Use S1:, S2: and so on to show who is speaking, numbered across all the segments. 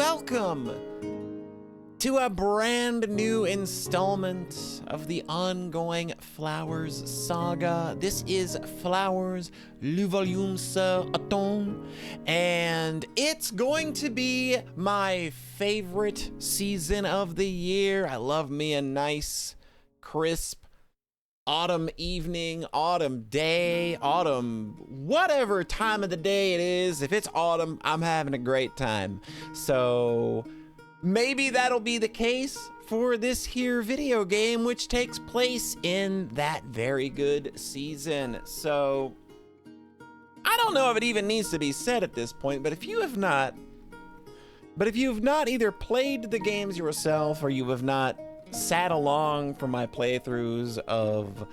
S1: welcome to a brand new installment of the ongoing Flowers saga. This is Flowers, le volume sur Automne, and it's going to be my favorite season of the year. I love me a nice, crisp autumn evening, autumn day, autumn whatever time of the day it is. If it's autumn, I'm having a great time. So maybe that'll be the case for this here video game, which takes place in that very good season. So I don't know if it even needs to be said at this point, but if you've not either played the games yourself or you have not sat along for my playthroughs of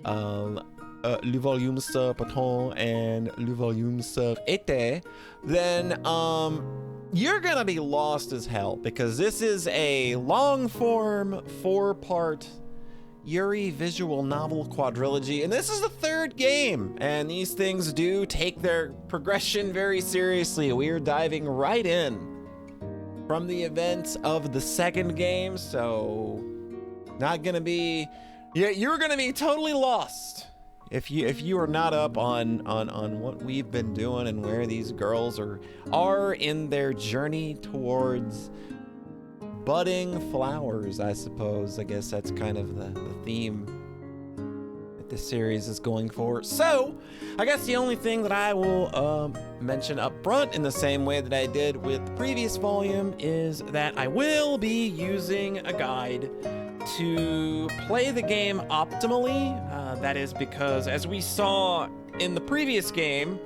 S1: Le Volume sur Automne and Le Volume sur Été, then you're gonna be lost as hell, because this is a long-form 4-part Yuri visual novel quadrilogy, and this is the third game, and these things do take their progression very seriously. We're diving right in from the events of the second game, so not gonna be, you're gonna be totally lost if you are not up on what we've been doing and where these girls are in their journey towards budding flowers, I suppose. I guess that's kind of the theme that this series is going for. So I guess the only thing that I will mention up front, in the same way that I did with the previous volume, is that I will be using a guide to play the game optimally. That is because, as we saw in the previous game,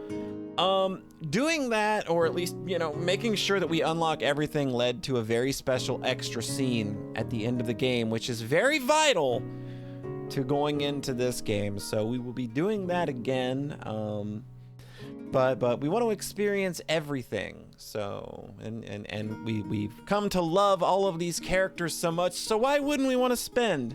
S1: doing that, or at least, making sure that we unlock everything, led to a very special extra scene at the end of the game, which is very vital to going into this game. So we will be doing that again. But we want to experience everything. So, and we've come to love all of these characters so much, so why wouldn't we want to spend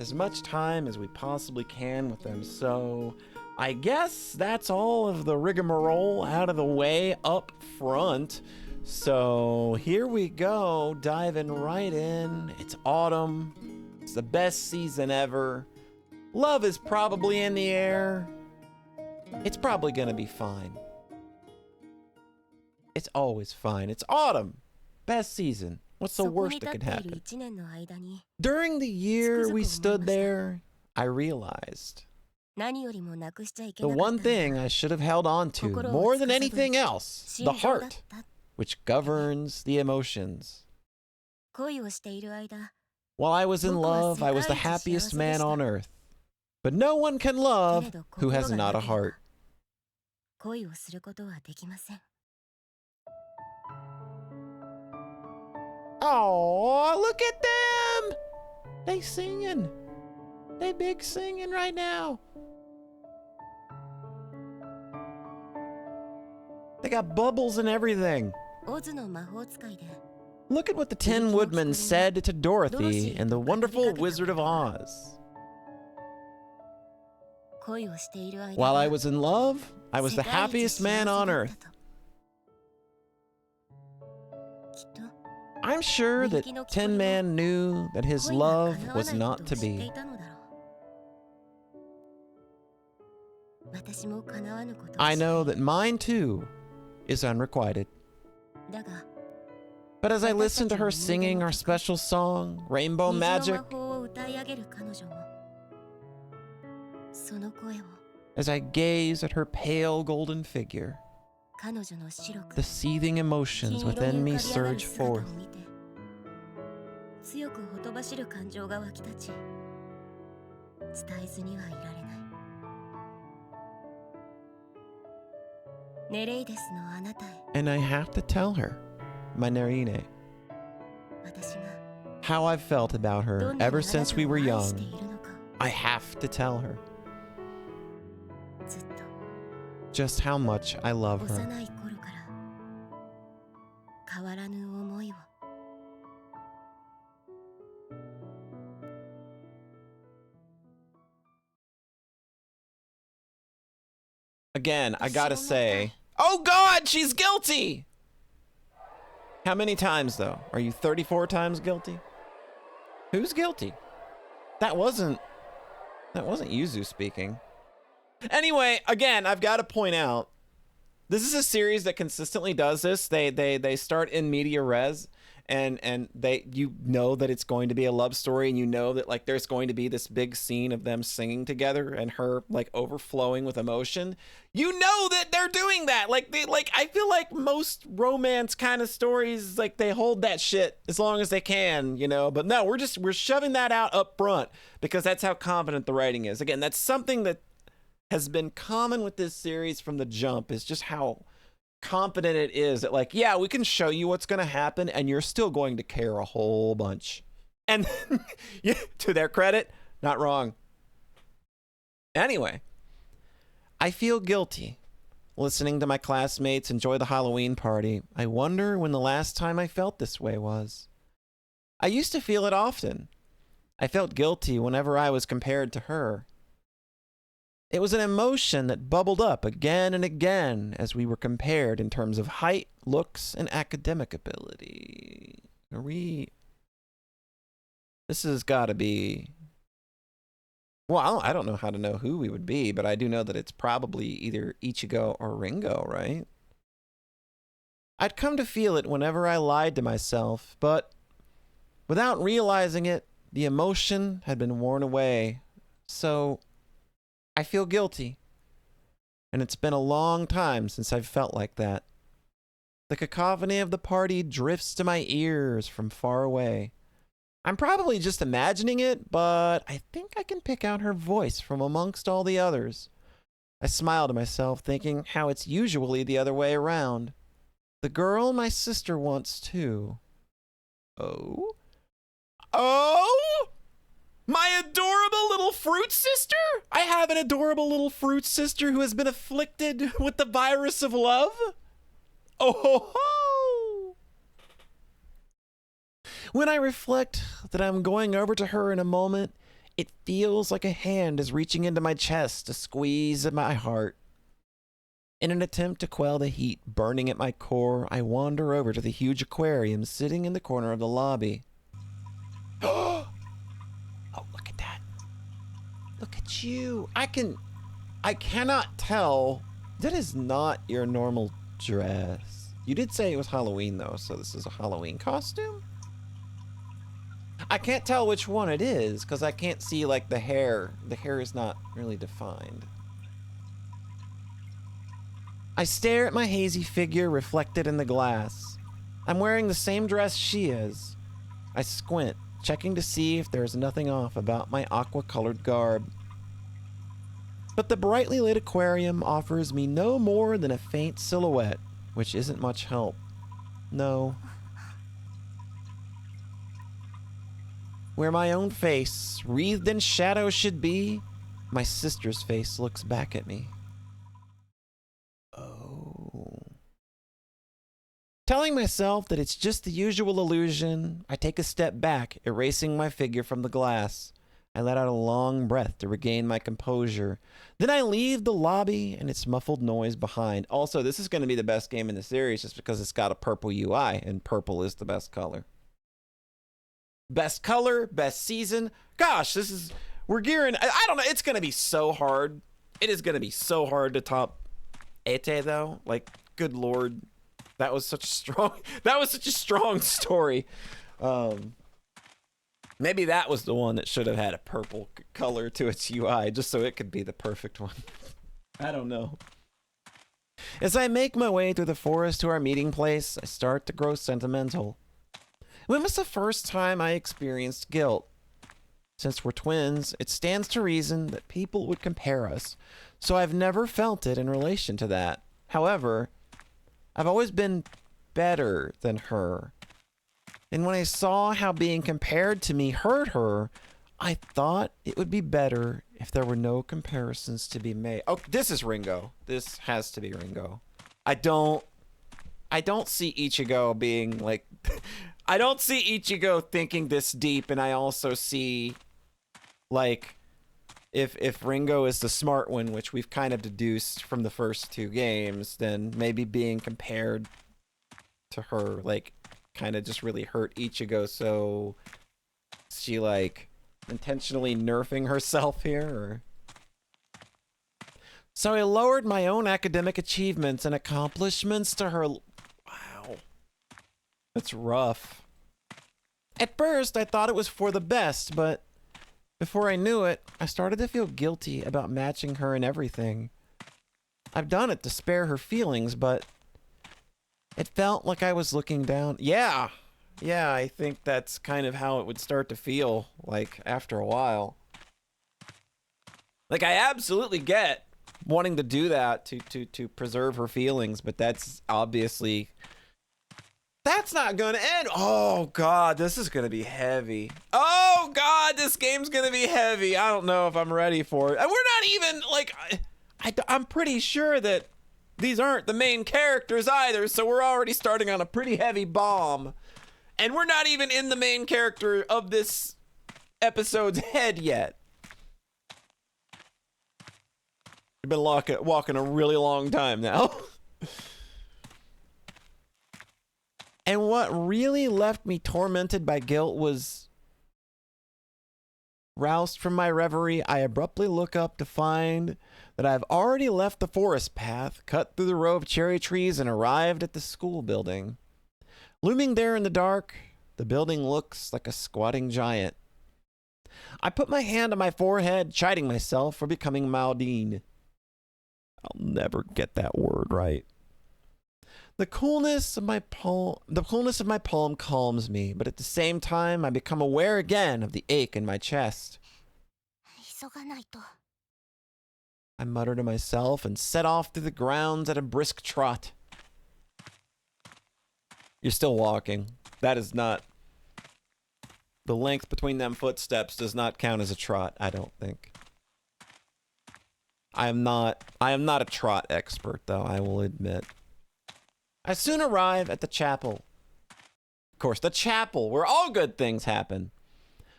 S1: as much time as we possibly can with them? So I guess that's all of the rigmarole out of the way up front. So here we go, diving right in. It's autumn. It's the best season ever. Love is probably in the air. It's probably gonna be fine. It's always fine. It's autumn. Best season. What's the worst that could happen? During the year we stood there, I realized the one thing I should have held on to more than anything else, the heart, which governs the emotions. While I was in love, I was the happiest man on earth. But no one can love who has not a heart. Oh, look at them! They singing. They big singing right now. They got bubbles and everything. Look at what the Tin Woodman said to Dorothy in The Wonderful Wizard of Oz. While I was in love, I was the happiest man on earth. I'm sure that Tin Man knew that his love was not to be. I know that mine too is unrequited. But as I listened to her singing our special song, Rainbow Magic, as I gaze at her pale golden figure, the seething emotions within me surge forth. And I have to tell her, my Nerine, how I've felt about her ever since we were young. I have to tell her just how much I love her. Again, I gotta say, oh God, she's guilty! How many times, though? Are you 34 times guilty? Who's guilty? That wasn't Yuzu speaking. Anyway, again, I've got to point out, this is a series that consistently does this. They start in media res, and you know that it's going to be a love story, and you know that like there's going to be this big scene of them singing together and her like overflowing with emotion. You know that they're doing that. Like I feel like most romance kind of stories, like they hold that shit as long as they can, you know. But no, we're shoving that out up front because that's how confident the writing is. Again, that's something that has been common with this series from the jump, is just how confident it is that like, yeah, we can show you what's going to happen and you're still going to care a whole bunch. And yeah, to their credit, not wrong. Anyway, I feel guilty listening to my classmates enjoy the Halloween party. I wonder when the last time I felt this way was. I used to feel it often. I felt guilty whenever I was compared to her. It was an emotion that bubbled up again and again as we were compared in terms of height, looks, and academic ability. This has got to be... Well, I don't know how to know who we would be, but I do know that it's probably either Ichigo or Ringo, right? I'd come to feel it whenever I lied to myself, but without realizing it, the emotion had been worn away. So I feel guilty, and it's been a long time since I've felt like that. The cacophony of the party drifts to my ears from far away. I'm probably just imagining it, but I think I can pick out her voice from amongst all the others. I smile to myself, thinking how it's usually the other way around. The girl my sister wants too. Oh? Oh? My adorable little fruit sister? I have an adorable little fruit sister who has been afflicted with the virus of love? Oh ho ho! When I reflect that I'm going over to her in a moment, it feels like a hand is reaching into my chest to squeeze at my heart. In an attempt to quell the heat burning at my core, I wander over to the huge aquarium sitting in the corner of the lobby. Oh, look at that. Look at you. I cannot tell. That is not your normal dress. You did say it was Halloween though, so this is a Halloween costume? I can't tell which one it is because I can't see like the hair. The hair is not really defined. I stare at my hazy figure reflected in the glass. I'm wearing the same dress she is. I squint, checking to see if there's nothing off about my aqua-colored garb. But the brightly lit aquarium offers me no more than a faint silhouette, which isn't much help. No. Where my own face, wreathed in shadow, should be, my sister's face looks back at me. Oh. Telling myself that it's just the usual illusion, I take a step back, erasing my figure from the glass. I let out a long breath to regain my composure. Then I leave the lobby and its muffled noise behind. Also, this is going to be the best game in the series just because it's got a purple UI, and purple is the best color. Best color, best season. Gosh, we're gearing, I don't know, it's going to be so hard. It is going to be so hard to top Ete though. Like, good Lord. That was such a strong story. Maybe that was the one that should have had a purple color to its UI just so it could be the perfect one. I don't know. As I make my way through the forest to our meeting place, I start to grow sentimental. When was the first time I experienced guilt? Since we're twins, it stands to reason that people would compare us, so I've never felt it in relation to that. However, I've always been better than her. And when I saw how being compared to me hurt her, I thought it would be better if there were no comparisons to be made. Oh, this is Ringo. This has to be Ringo. I don't see Ichigo being like... I don't see Ichigo thinking this deep, and I also see, like, if Ringo is the smart one, which we've kind of deduced from the first two games, then maybe being compared to her, like, kind of just really hurt Ichigo, so is she like intentionally nerfing herself here, or? So I lowered my own academic achievements and accomplishments to her. Wow. That's rough. At first, I thought it was for the best, but before I knew it, I started to feel guilty about matching her in everything. I've done it to spare her feelings, but it felt like I was looking down. Yeah, I think that's kind of how it would start to feel like after a while. Like, I absolutely get wanting to do that to preserve her feelings, but that's obviously, that's not gonna end. Oh god, this is gonna be heavy. Oh god, this game's gonna be heavy. I don't know if I'm ready for it. And we're not even like, I'm pretty sure that these aren't the main characters either, so we're already starting on a pretty heavy bomb. And we're not even in the main character of this episode's head yet. We've been walking a really long time now. And what really left me tormented by guilt was, roused from my reverie, I abruptly look up to find that I've already left the forest path, cut through the row of cherry trees, and arrived at the school building. Looming there in the dark, the building looks like a squatting giant. I put my hand on my forehead, chiding myself for becoming Maldine. I'll never get that word right. The coolness of my poem calms me, but at the same time, I become aware again of the ache in my chest. I mutter to myself and set off through the grounds at a brisk trot. You're still walking. That is not... The length between them footsteps does not count as a trot, I don't think. I am not a trot expert, though, I will admit. I soon arrive at the chapel. Of course, the chapel, where all good things happen.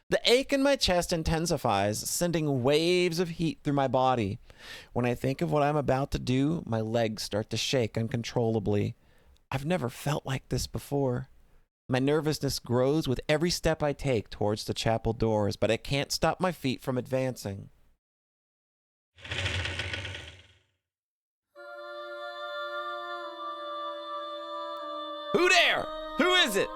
S1: The ache in my chest intensifies, sending waves of heat through my body. When I think of what I'm about to do, my legs start to shake uncontrollably. I've never felt like this before. My nervousness grows with every step I take towards the chapel doors, but I can't stop my feet from advancing. Who there? Who is it?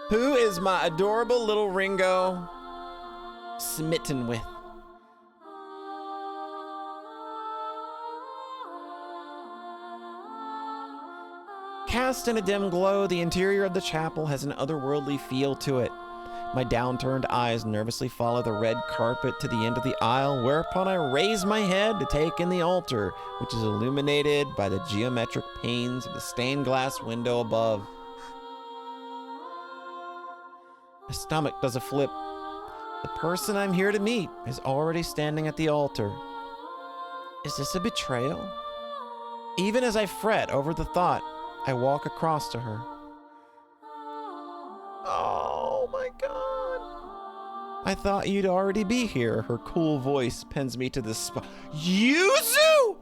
S1: Who is my adorable little Ringo smitten with? Cast in a dim glow, the interior of the chapel has an otherworldly feel to it. My downturned eyes nervously follow the red carpet to the end of the aisle, whereupon I raise my head to take in the altar, which is illuminated by the geometric panes of the stained glass window above. My stomach does a flip. The person I'm here to meet is already standing at the altar. Is this a betrayal? Even as I fret over the thought, I walk across to her. Oh my god. I thought you'd already be here. Her cool voice pins me to the spot. Yuzu!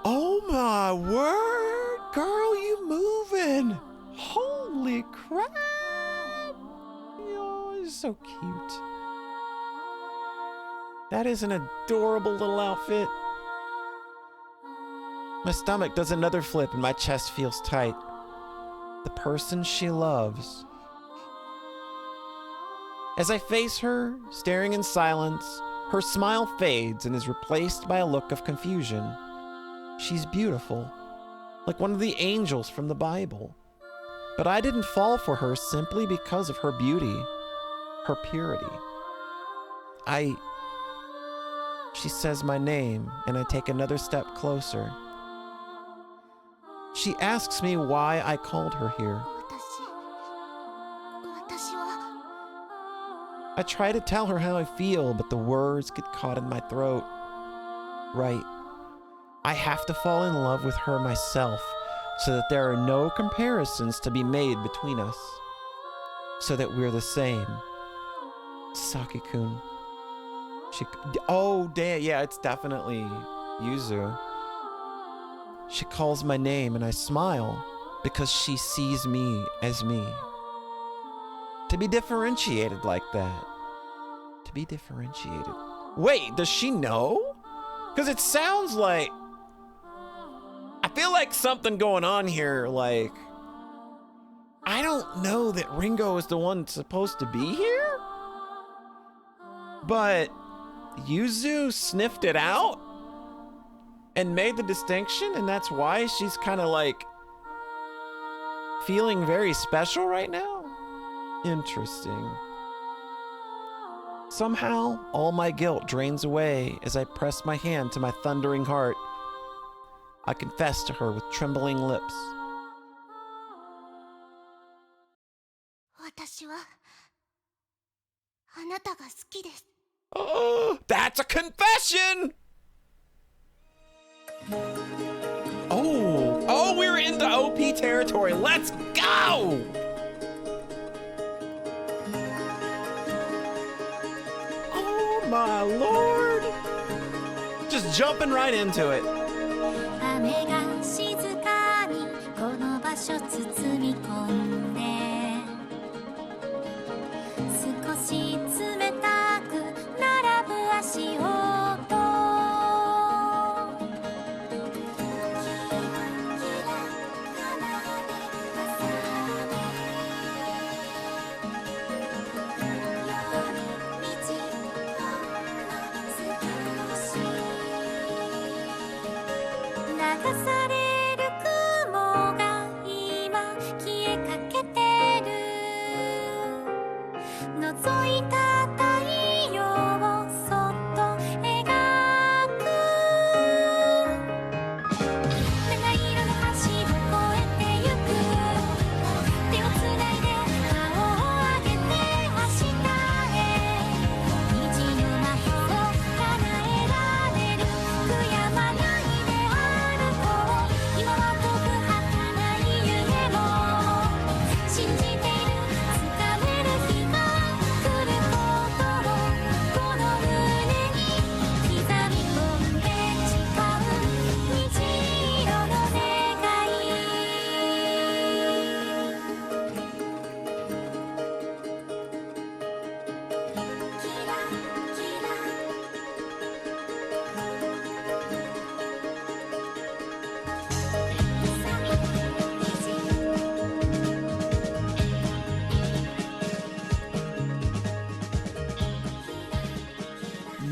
S1: Oh my word! Girl, you moving! Holy crap! Oh, it's so cute. That is an adorable little outfit. My stomach does another flip and my chest feels tight. The person she loves. As I face her, staring in silence, her smile fades and is replaced by a look of confusion. She's beautiful, like one of the angels from the Bible. But I didn't fall for her simply because of her beauty, her purity. She says my name, and I take another step closer. She asks me why I called her here. I try to tell her how I feel, but the words get caught in my throat. Right. I have to fall in love with her myself, so that there are no comparisons to be made between us. So that we're the same. Saki-kun. Oh, damn, yeah, it's definitely Yuzu. She calls my name and I smile. because she sees me as me. To be differentiated like that. To be differentiated. Wait, does she know? Because it sounds like... I feel like something going on here, like... I don't know that Ringo is the one supposed to be here? But Yuzu sniffed it out and made the distinction, and that's why she's kind of like feeling very special right now? Interesting. Somehow, all my guilt drains away as I press my hand to my thundering heart. I confess to her with trembling lips. Oh, that's a confession! Oh, we're into OP territory. Let's go! Oh my lord! Just jumping right into it.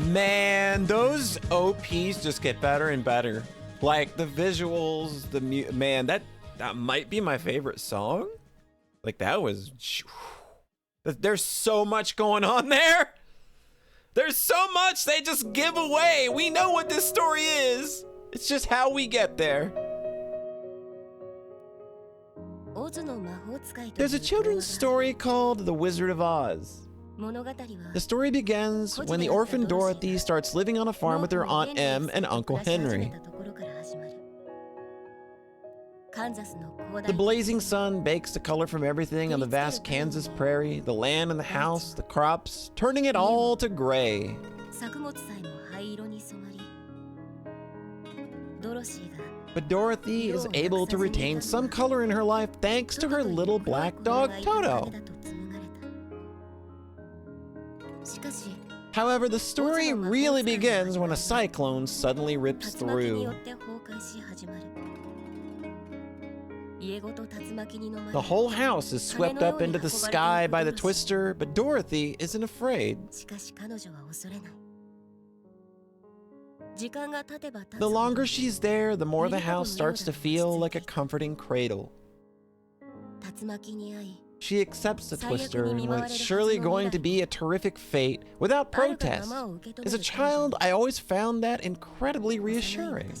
S1: Man, those OPs just get better and better. Like the visuals, man, that might be my favorite song. Like that was, there's so much going on there. There's so much they just give away. We know what this story is. It's just how we get there. There's a children's story called The Wizard of Oz. The story begins when the orphan Dorothy starts living on a farm with her Aunt Em and Uncle Henry. The blazing sun bakes the color from everything on the vast Kansas prairie, the land and the house, the crops, turning it all to gray. But Dorothy is able to retain some color in her life thanks to her little black dog, Toto. However, the story really begins when a cyclone suddenly rips through. The whole house is swept up into the sky by the twister, but Dorothy isn't afraid. The longer she's there, the more the house starts to feel like a comforting cradle. She accepts the twister and when it's surely going to be a terrific fate without protest. As a child, I always found that incredibly reassuring.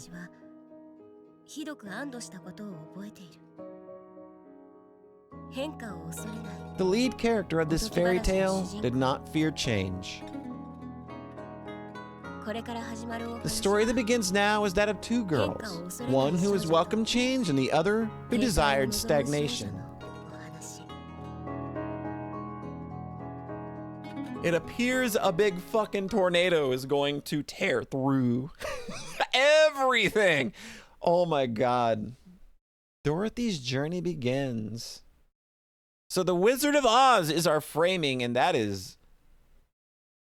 S1: The lead character of this fairy tale did not fear change. The story that begins now is that of two girls, one who has welcomed change and the other who desired stagnation. It appears a big fucking tornado is going to tear through everything. Oh my God. Dorothy's journey begins. So the Wizard of Oz is our framing, and that is...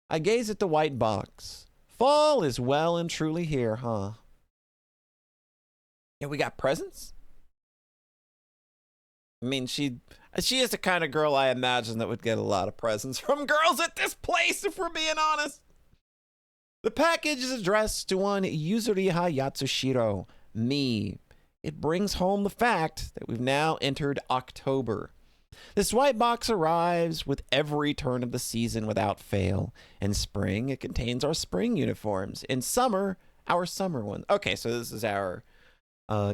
S1: I gaze at the white box. Fall is well and truly here, huh? Yeah, we got presents? I mean, she is the kind of girl I imagine that would get a lot of presents from girls at this place, if we're being honest. The package is addressed to one Yuzuriha Yatsushiro, me. It brings home the fact that we've now entered October. This white box arrives with every turn of the season without fail. In spring, it contains our spring uniforms. In summer, our summer ones. Okay, so this is our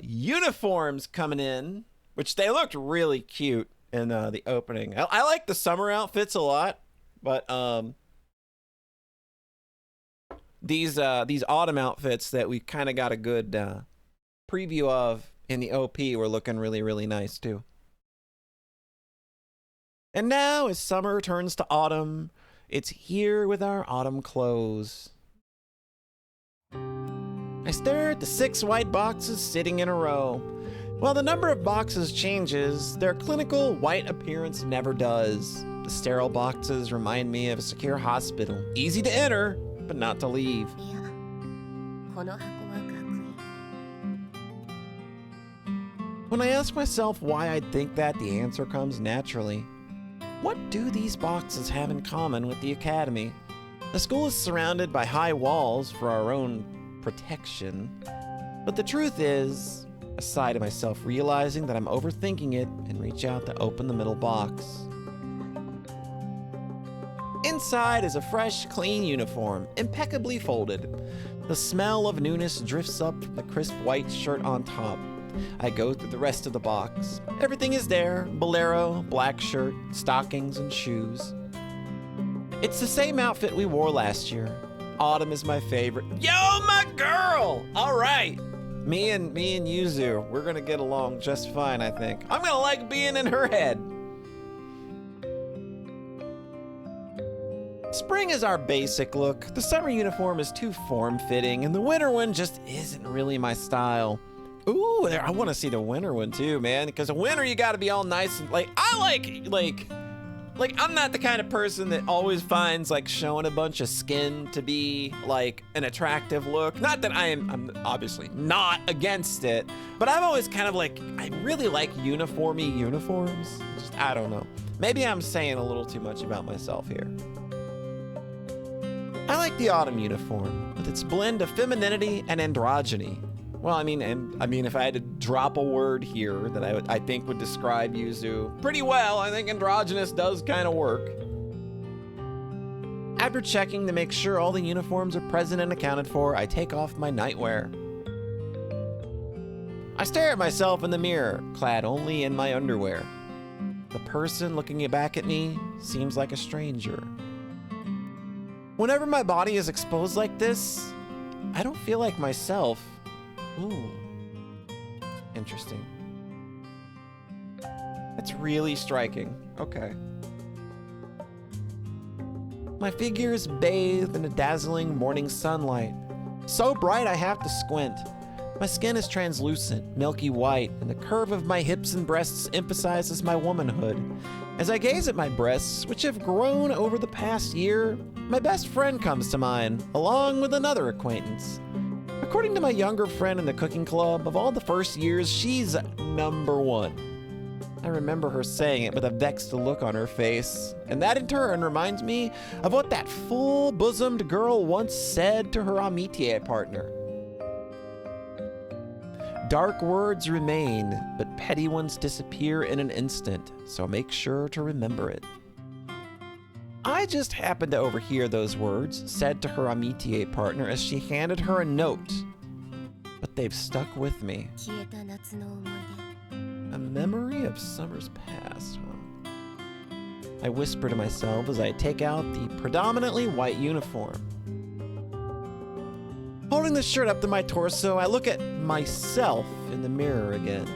S1: uniforms coming in, which they looked really cute in the opening. I like the summer outfits a lot, but these autumn outfits that we kind of got a good preview of in the OP were looking really, really nice too. And now, as summer turns to autumn, it's here with our autumn clothes. I stare at the 6 white boxes sitting in a row. While the number of boxes changes, their clinical white appearance never does. The sterile boxes remind me of a secure hospital. Easy to enter, but not to leave. When I ask myself why I'd think that, the answer comes naturally. What do these boxes have in common with the academy? The school is surrounded by high walls for our own protection. But the truth is, I sigh to myself, realizing that I'm overthinking it and reach out to open the middle box. Inside is a fresh, clean uniform, impeccably folded. The smell of newness drifts up from the crisp white shirt on top. I go through the rest of the box. Everything is there: bolero, black shirt, stockings, and shoes. It's the same outfit we wore last year. Autumn is my favorite. Yo, my girl! All right. Me and Yuzu, we're gonna get along just fine, I think. I'm gonna like being in her head. Spring is our basic look. The summer uniform is too form-fitting, and the winter one just isn't really my style. Ooh, I want to see the winter one too, man. Because the winter, you got to be all nice and like I'm not the kind of person that always finds like showing a bunch of skin to be like an attractive look. Not that I'm obviously not against it, but I'm always kind of like, I really like uniformy uniforms. Just, I don't know. Maybe I'm saying a little too much about myself here. I like the autumn uniform with its blend of femininity and androgyny. Well, I mean, if I had to drop a word here that I think would describe Yuzu pretty well, I think androgynous does kind of work. After checking to make sure all the uniforms are present and accounted for, I take off my nightwear. I stare at myself in the mirror, clad only in my underwear. The person looking back at me seems like a stranger. Whenever my body is exposed like this, I don't feel like myself. Ooh. Interesting. That's really striking. Okay. My figure is bathed in a dazzling morning sunlight. So bright I have to squint. My skin is translucent, milky white, and the curve of my hips and breasts emphasizes my womanhood. As I gaze at my breasts, which have grown over the past year, my best friend comes to mind, along with another acquaintance. According to my younger friend in the cooking club, of all the first years, she's number 1. I remember her saying it with a vexed look on her face, and that in turn reminds me of what that full-bosomed girl once said to her amitié partner. Dark words remain, but petty ones disappear in an instant, so make sure to remember it. I just happened to overhear those words said to her amitié partner as she handed her a note, but they've stuck with me. A memory of summers past, huh? I whisper to myself as I take out the predominantly white uniform. Holding the shirt up to my torso, I look at myself in the mirror again.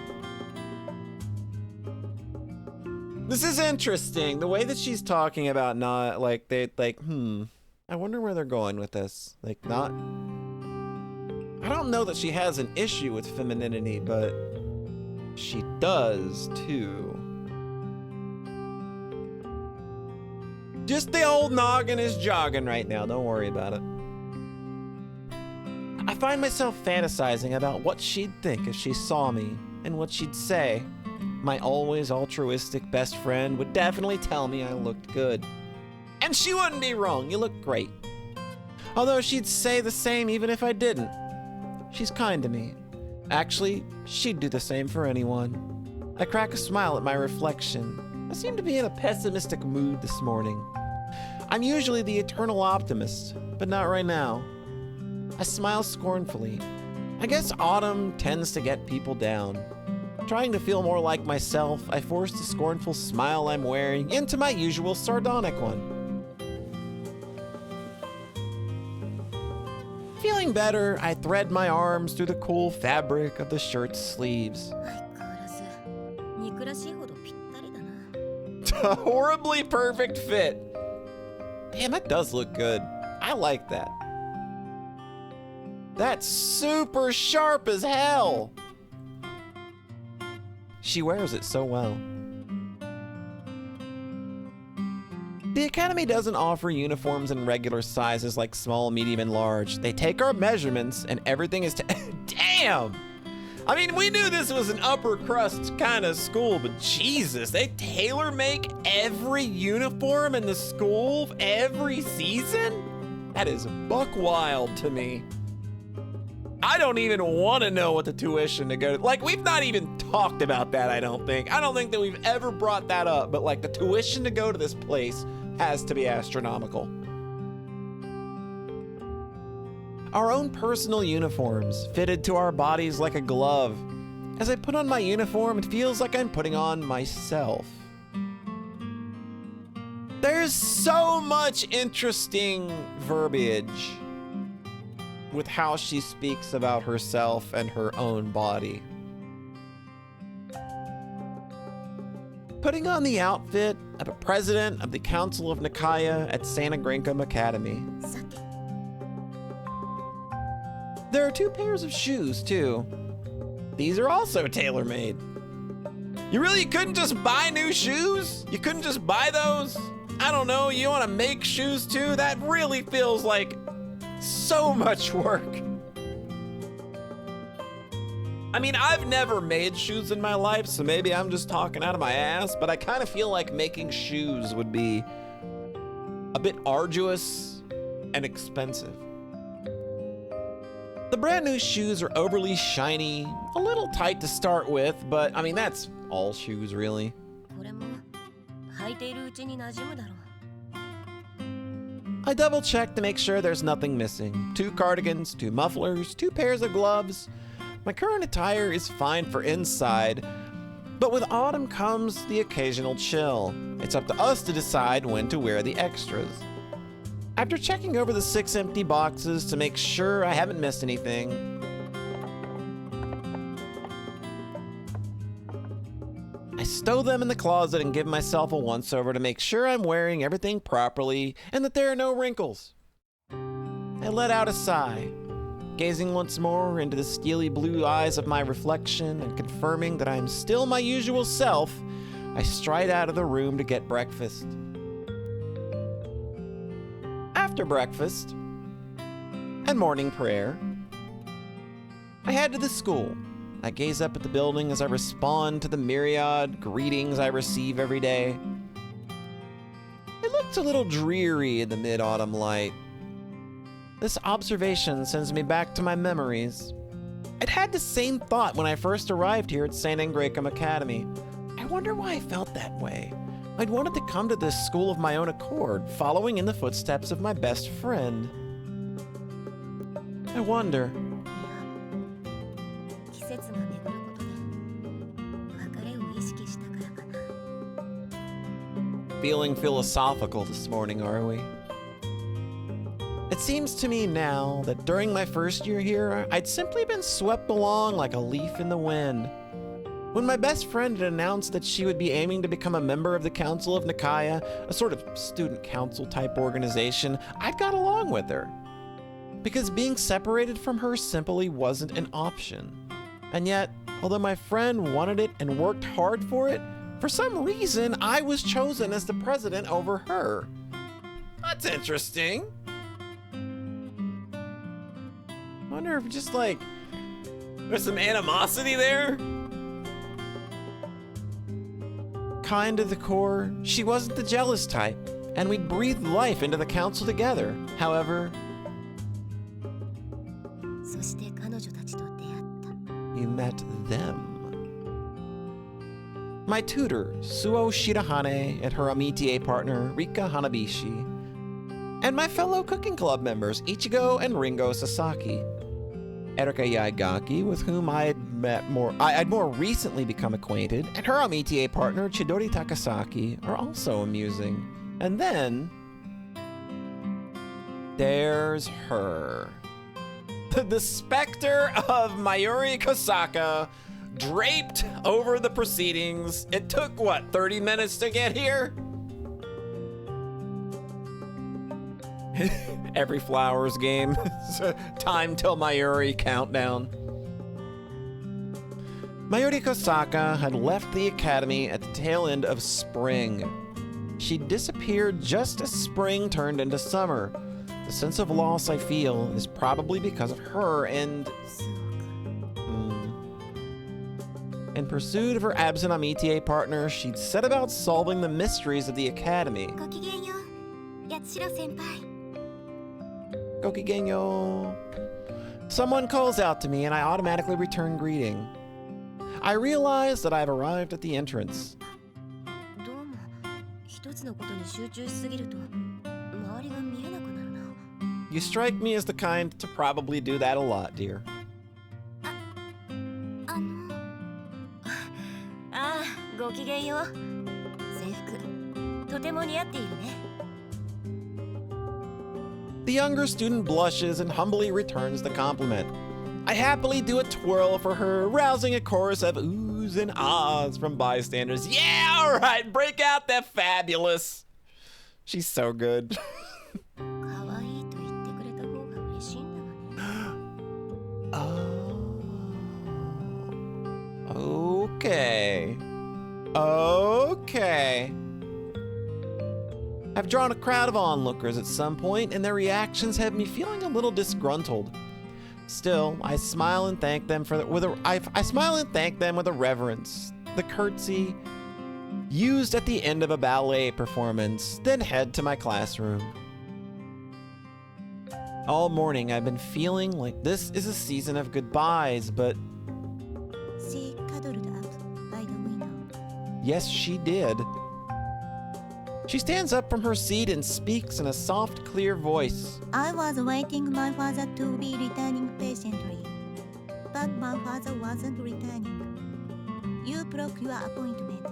S1: This is interesting. The way that she's talking about not I wonder where they're going with this. Like, not, I don't know that she has an issue with femininity, but she does, too. Just the old noggin is jogging right now. Don't worry about it. I find myself fantasizing about what she'd think if she saw me and what she'd say. My always altruistic best friend would definitely tell me I looked good. And she wouldn't be wrong. You look great. Although she'd say the same even if I didn't. She's kind to me. Actually, she'd do the same for anyone. I crack a smile at my reflection. I seem to be in a pessimistic mood this morning. I'm usually the eternal optimist, but not right now. I smile scornfully. I guess autumn tends to get people down. Trying to feel more like myself, I force the scornful smile I'm wearing into my usual sardonic one. Feeling better, I thread my arms through the cool fabric of the shirt's sleeves. A horribly perfect fit. Damn, that does look good. I like that. That's super sharp as hell. She wears it so well. The Academy doesn't offer uniforms in regular sizes like small, medium, and large. They take our measurements and everything is damn! I mean, we knew this was an upper crust kind of school, but Jesus, they tailor make every uniform in the school every season? That is buck wild to me. I don't even want to know what the tuition to go to. Like, we've not even talked about that, I don't think. I don't think that we've ever brought that up, but like the tuition to go to this place has to be astronomical. Our own personal uniforms, fitted to our bodies like a glove. As I put on my uniform, it feels like I'm putting on myself. There's so much interesting verbiage with how she speaks about herself and her own body. Putting on the outfit of a president of the Council of Nikaya at Santa Grinkum Academy. There are 2 pairs of shoes, too. These are also tailor-made. You really couldn't just buy new shoes? You couldn't just buy those? I don't know, you want to make shoes, too? That really feels like so much work. I mean, I've never made shoes in my life, so maybe I'm just talking out of my ass, but I kind of feel like making shoes would be a bit arduous and expensive. The brand new shoes are overly shiny, a little tight to start with, but I mean, that's all shoes really. I double check to make sure there's nothing missing. 2 cardigans, 2 mufflers, 2 pairs of gloves. My current attire is fine for inside, but with autumn comes the occasional chill. It's up to us to decide when to wear the extras. After checking over the 6 empty boxes to make sure I haven't missed anything, I stow them in the closet and give myself a once-over to make sure I'm wearing everything properly and that there are no wrinkles. I let out a sigh, gazing once more into the steely blue eyes of my reflection and confirming that I am still my usual self. I stride out of the room to get breakfast. After breakfast and morning prayer, I head to the school. I gaze up at the building as I respond to the myriad greetings I receive every day. It looks a little dreary in the mid-autumn light. This observation sends me back to my memories. I'd had the same thought when I first arrived here at St. Grinkum Academy. I wonder why I felt that way. I'd wanted to come to this school of my own accord, following in the footsteps of my best friend. I wonder. Feeling philosophical this morning, are we? It seems to me now that during my first year here, I'd simply been swept along like a leaf in the wind. When my best friend had announced that she would be aiming to become a member of the Council of Nikaya, a sort of student council type organization, I got along with her. Because being separated from her simply wasn't an option. And yet, Although my friend wanted it and worked hard for it, for some reason I was chosen as the president over her. That's interesting. Wonder if just like there's some animosity there? Kind to the core, she wasn't the jealous type, and we'd breathed life into the council together. However, he met them. My tutor, Suo Shirahane, and her amitié partner, Rika Hanabishi, and my fellow cooking club members, Ichigo and Ringo Sasaki. Erika Yaigaki, with whom I'd more recently become acquainted, and her amitié partner, Chidori Takasaki, are also amusing. And then there's her. The specter of Mayuri Kosaka draped over the proceedings. It took, what, 30 minutes to get here? Every Flowers game. Time till Mayuri countdown. Mayuri Kosaka had left the academy at the tail end of spring. She disappeared just as spring turned into summer. The sense of loss I feel is probably because of her and... In pursuit of her absent amitié partner, she'd set about solving the mysteries of the academy. Gokigenyo. Someone calls out to me and I automatically return greeting. I realize that I've arrived at the entrance. You strike me as the kind to probably do that a lot, dear. The younger student blushes and humbly returns the compliment. I happily do a twirl for her, rousing a chorus of oohs and ahs from bystanders. Yeah, all right, break out that fabulous. She's so good. Oh, okay. Okay. I've drawn a crowd of onlookers at some point, and their reactions have me feeling a little disgruntled. Still, I smile and thank them with a reverence, the curtsy used at the end of a ballet performance, then head to my classroom. All morning I've been feeling like this is a season of goodbyes, but
S2: she cuddled up by the window.
S1: Yes, she did. She stands up from her seat and speaks in a soft, clear voice.
S2: I was waiting my father to be returning patiently, but my father wasn't returning. You broke your appointment.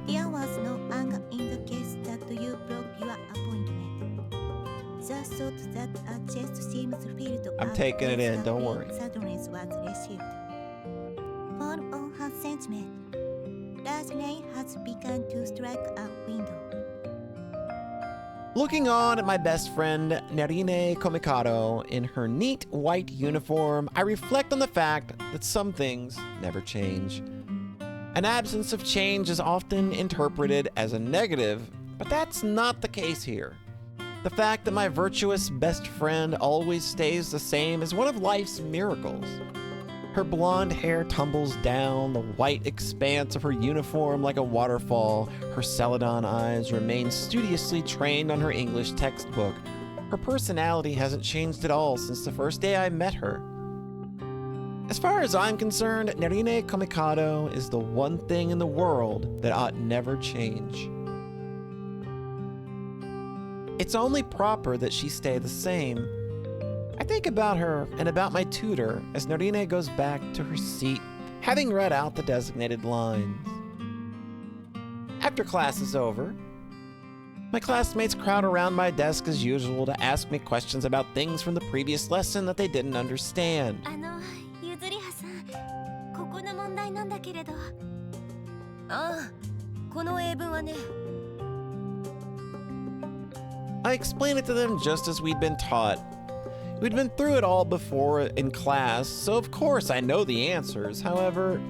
S2: There was no anger in the case that you broke your appointment. The thought that a jest seems filled
S1: I'm taking it in, don't worry.
S2: Sadness was received. For all her sentiment, large rain has begun to strike our window.
S1: Looking on at my best friend, Narine Komikado, in her neat white uniform, I reflect on the fact that some things never change. An absence of change is often interpreted as a negative, but that's not the case here. The fact that my virtuous best friend always stays the same is one of life's miracles. Her blonde hair tumbles down the white expanse of her uniform like a waterfall. Her celadon eyes remain studiously trained on her English textbook. Her personality hasn't changed at all since the first day I met her. As far as I'm concerned, Narine Komikado is the one thing in the world that ought never change. It's only proper that she stay the same. I think about her and about my tutor as Narine goes back to her seat, having read out the designated lines. After class is over, my classmates crowd around my desk as usual to ask me questions about things from the previous lesson that they didn't understand.
S2: Yuzuriha さん、ここの問題なんだけれど。この英文はね。
S1: I explain it to them just as we'd been taught. We'd been through it all before in class, so of course I know the answers. However,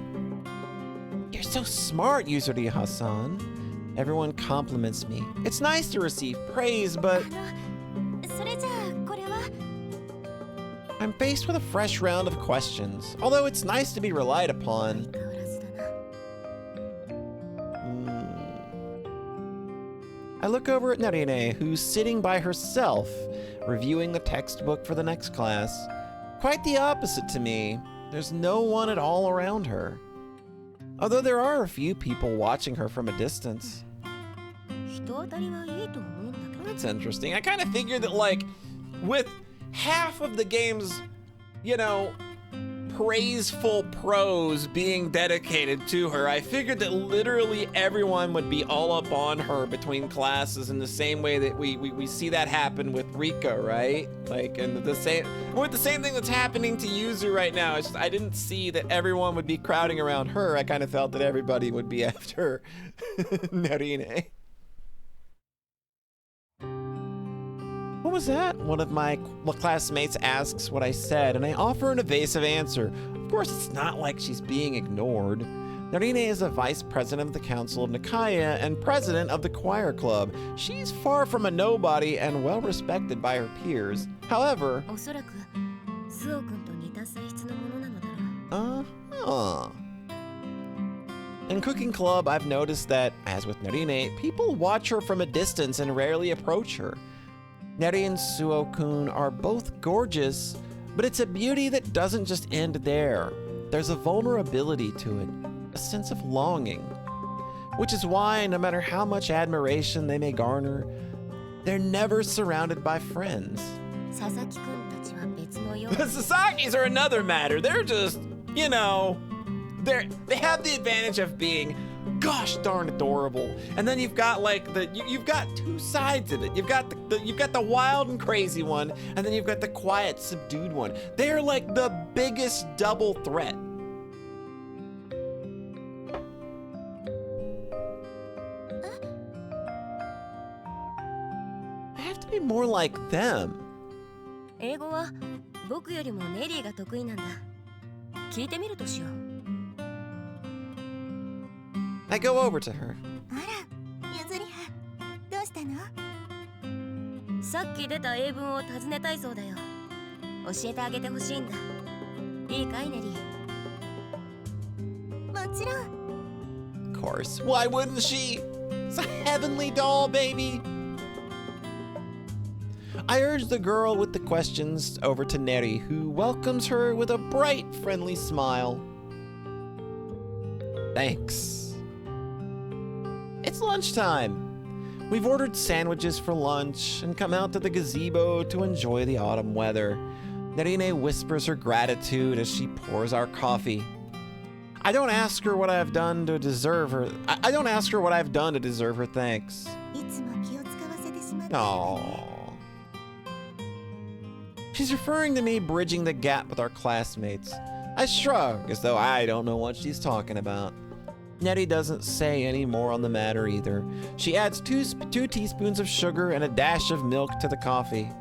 S1: you're so smart, Yuzuriha-san. Everyone compliments me. It's nice to receive praise, but
S2: それじゃあこれは
S1: I'm faced with a fresh round of questions. Although it's nice to be relied upon.
S2: 変わらずだな
S1: I look over at Narine, who's sitting by herself, reviewing the textbook for the next class. Quite the opposite to me. There's no one at all around her. Although there are a few people watching her from a distance.
S2: 人当たりはいいと思うんだけど
S1: That's interesting. I kind of figured that, like, with half of the game's, you know, praiseful prose being dedicated to her, I figured that literally everyone would be all up on her between classes in the same way that we see that happen with Rika, right? Like, and the same thing that's happening to Yuzu right now. It's just, I didn't see that everyone would be crowding around her. I kind of felt that everybody would be after Narine. What was that? One of my classmates asks what I said, and I offer an evasive answer. Of course, it's not like she's being ignored. Narine is a vice president of the Council of Nikaya and president of the choir club. She's far from a nobody and well respected by her peers. However,
S2: おそらくスオ君と似た性質のものなのだろう
S1: In Cooking Club, I've noticed that, as with Narine, people watch her from a distance and rarely approach her. Neri and Suo-kun are both gorgeous, but it's a beauty that doesn't just end there. There's a vulnerability to it, a sense of longing. Which is why, no matter how much admiration they may garner, they're never surrounded by friends.
S2: 佐々木君たちは別のよう
S1: The Sasakis are another matter. They're just, you know, they have the advantage of being gosh darn adorable, and then you've got like you've got two sides of it. You've got the wild and crazy one, and then you've got the quiet, subdued one. They're like the biggest double threat. I have to be more like them.
S2: 英語は僕よりもネリーが得意なんだ聞いてみるとしよう
S1: I go over to her.
S2: あらゆずりはどうしたのさっき出た英文を尋ねたいそうだよ教えてあげてほしいんだいいかいネリーもちろん
S1: Of course. Why wouldn't she? It's a heavenly doll, baby. I urge the girl with the questions over to Neri, who welcomes her with a bright, friendly smile. Thanks. It's lunchtime. We've ordered sandwiches for lunch and come out to the gazebo to enjoy the autumn weather. Nerine whispers her gratitude as she pours our coffee. I don't ask her what I've done to deserve her. I don't ask her what I've done to deserve her thanks.
S2: いつも気を使わせてしまって
S1: Aww. She's referring to me bridging the gap with our classmates. I shrug as though I don't know what she's talking about. Nettie doesn't say any more on the matter either. She adds two teaspoons of sugar and a dash of milk to the coffee.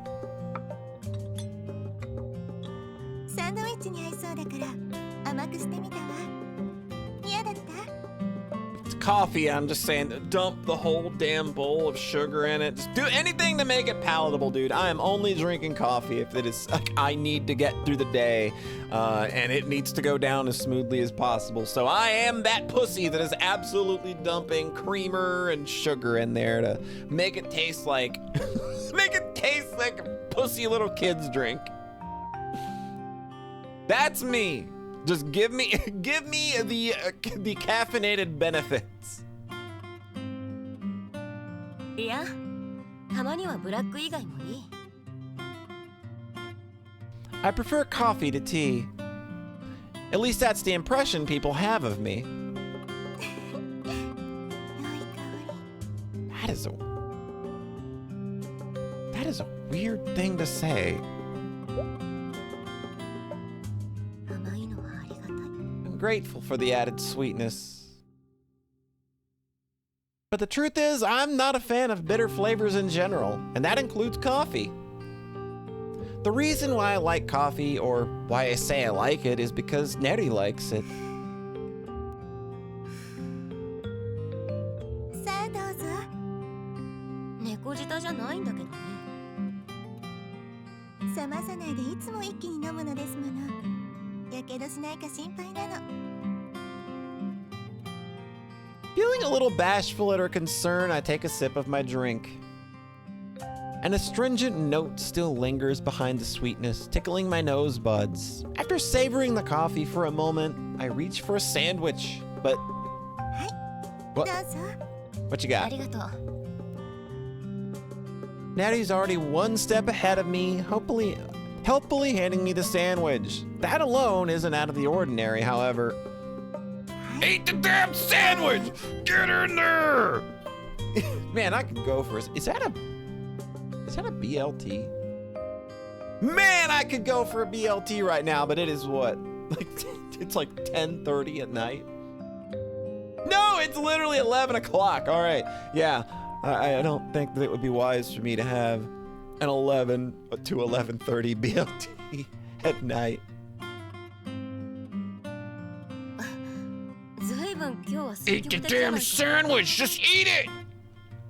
S2: サンドイッチに合いそうだから甘くしてみたわ嫌だった
S1: It's coffee, I'm just saying, dump the whole damn bowl of sugar in it. Just do anything to make it palatable, dude. I am only drinking coffee if it is like I need to get through the day, and it needs to go down as smoothly as possible. So I am that pussy that is absolutely dumping creamer and sugar in there to make it taste like a pussy little kid's drink. That's me. Just give me the caffeinated benefits.
S2: いやたまにはブラック以外もいい
S1: I prefer coffee to tea. At least that's the impression people have of me.
S2: 良い香り
S1: That is a weird thing to say.
S2: 甘いのはありがたい
S1: I'm grateful for the added sweetness. But the truth is, I'm not a fan of bitter flavors in general, and that includes coffee. The reason why I like coffee, or why I say I like it, is because Neri likes it.
S2: さあどうぞ。猫舌じゃないんだけどね。冷まさないでいつも一気に飲むのですもの。やけどしないか心配なの。
S1: Feeling a little bashful at her concern, I take a sip of my drink. An astringent note still lingers behind the sweetness, tickling my nose buds. After savoring the coffee for a moment, I reach for a sandwich, but... What?
S2: どうぞ。
S1: What you got?
S2: ありがとう。
S1: Natty's already one step ahead of me, helpfully handing me the sandwich. That alone isn't out of the ordinary, however. Eat the damn sandwich! Get in there! Man, I could go for is that a BLT? Man, I could go for a BLT right now, but it is what? Like, it's like 10:30 at night? No, it's literally 11 o'clock. All right, yeah. I don't think that it would be wise for me to have an 11 to 11:30 BLT at night. Eat the damn sandwich! Just eat it!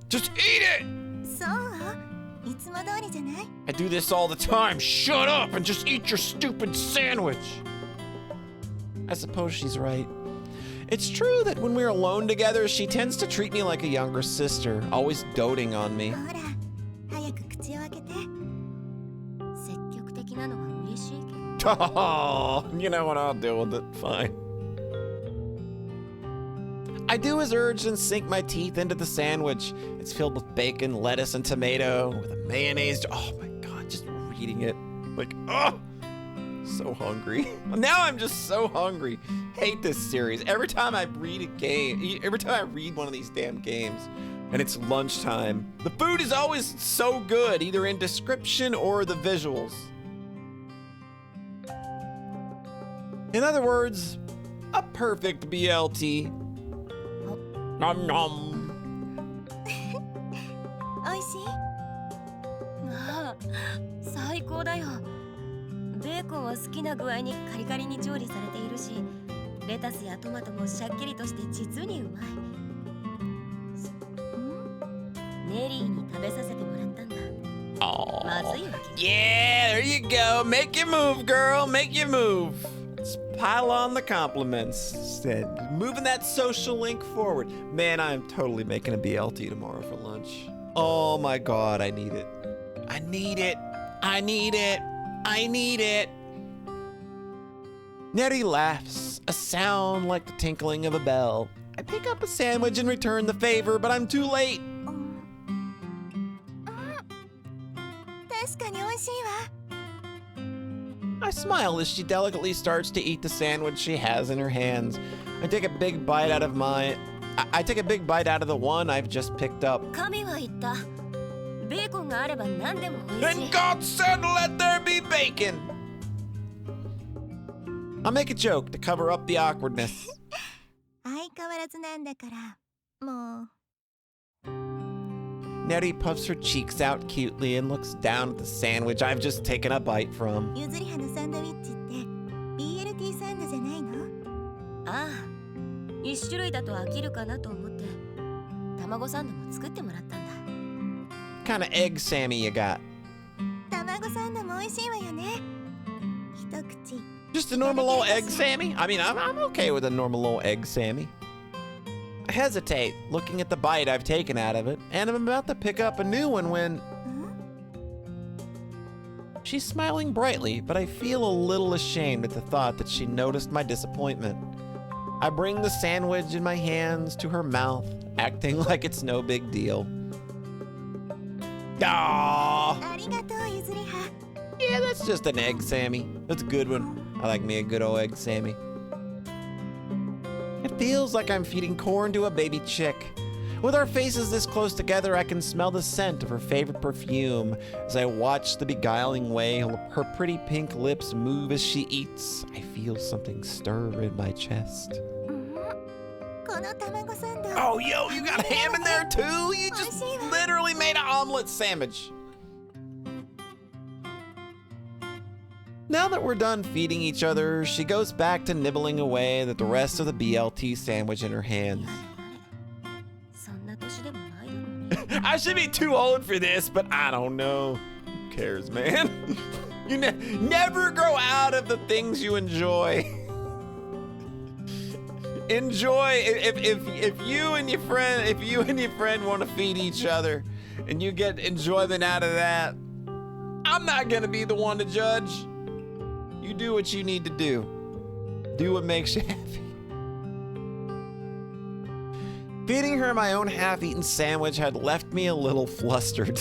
S1: Just eat it!
S2: そう？いつも通りじゃない？
S1: I do this all the time. Shut up and just eat your stupid sandwich. I suppose she's right. It's true that when we're alone together, she tends to treat me like a younger sister, always doting on me.
S2: ほら、早く口を開けて。積極的なのは嬉しいけど。
S1: Oh, you know what? I'll deal with it. Fine. I do as urged and sink my teeth into the sandwich. It's filled with bacon, lettuce, and tomato, with a mayonnaise. Oh my god, just reading it. Like, oh, so hungry. Now I'm just so hungry. Hate this series. Every time I read a game, every time I read one of these damn games, and it's lunchtime, the food is always so good, either in description or the visuals. In other words, a perfect BLT. Nom nom.
S2: おいしい？ああ、最高だよ。ベーコンは好きな具合にカリカリに調理されているし、レタスやトマトもシャッキリとして実にうまい。ネリーに食べさせてもらったんだ。まずいわけ。
S1: Yeah, there you go. Make your move, girl. Make your move. Let's pile on the compliments. Instead, moving that social link forward. Man, I'm totally making a BLT tomorrow for lunch. Oh my god, I need it. I need it. I need it. I need it. Nettie laughs, a sound like the tinkling of a bell. I pick up a sandwich and return the favor, but I'm too late.
S2: 確かに美味しいわ。
S1: I smile as she delicately starts to eat the sandwich she has in her hands. I take a big bite out of I take a big bite out of the one I've just picked up.
S2: 神は言った。ベーコンがあれば何でも美味しい。
S1: And God said, let there be bacon. I'll make a joke to cover up the awkwardness.
S2: 相変わらずなんだから、もう。
S1: Nettie puffs her cheeks out cutely and looks down at the sandwich I've just taken a bite from.
S2: ゆずりはのサンドイッチって BLT サンドじゃないの？ああ、一種類だと飽きるかなと思って卵サンドも作ってもらったんだ。
S1: What kind of egg Sammy you got?
S2: 卵サンドも美味しいわよね。一口。
S1: Just a normal old egg Sammy? I mean, I'm okay with a normal old egg Sammy. I hesitate, looking at the bite I've taken out of it, and I'm about to pick up a new one when... She's smiling brightly, but I feel a little ashamed at the thought that she noticed my disappointment. I bring the sandwich in my hands to her mouth, acting like it's no big deal. Aww!
S2: ありがとう、ゆずりは。
S1: Yeah, that's just an egg Sammy. That's a good one. I like me a good old egg Sammy. It feels like I'm feeding corn to a baby chick. With our faces this close together, I can smell the scent of her favorite perfume. As I watch the beguiling way her pretty pink lips move as she eats, I feel something stir in my chest.
S2: この卵サンド。
S1: Oh, yo, you got ham in there too? You just literally made an omelet sandwich. Now that we're done feeding each other, she goes back to nibbling away at the rest of the BLT sandwich in her hands.
S2: そんな年でもないだろうね。
S1: I should be too old for this, but I don't know. Who cares, man? You never grow out of the things you enjoy. Enjoy if you and your friend want to feed each other and you get enjoyment out of that, I'm not gonna be the one to judge. You do what you need to do. Do what makes you happy. Feeding her my own half-eaten sandwich had left me a little flustered.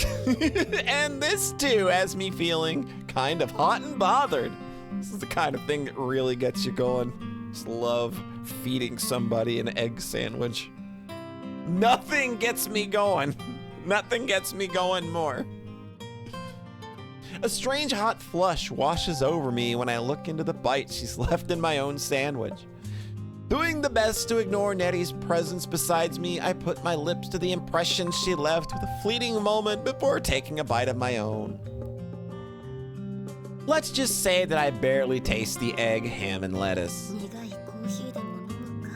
S1: And this too has me feeling kind of hot and bothered. This is the kind of thing that really gets you going. Just love feeding somebody an egg sandwich. Nothing gets me going. Nothing gets me going more. A strange hot flush washes over me when I look into the bite she's left in my own sandwich. Doing the best to ignore Nettie's presence beside me, I put my lips to the impression she left with a fleeting moment before taking a bite of my own. Let's just say that I barely taste the egg, ham, and lettuce.
S2: 苦いコーヒーでも飲むか。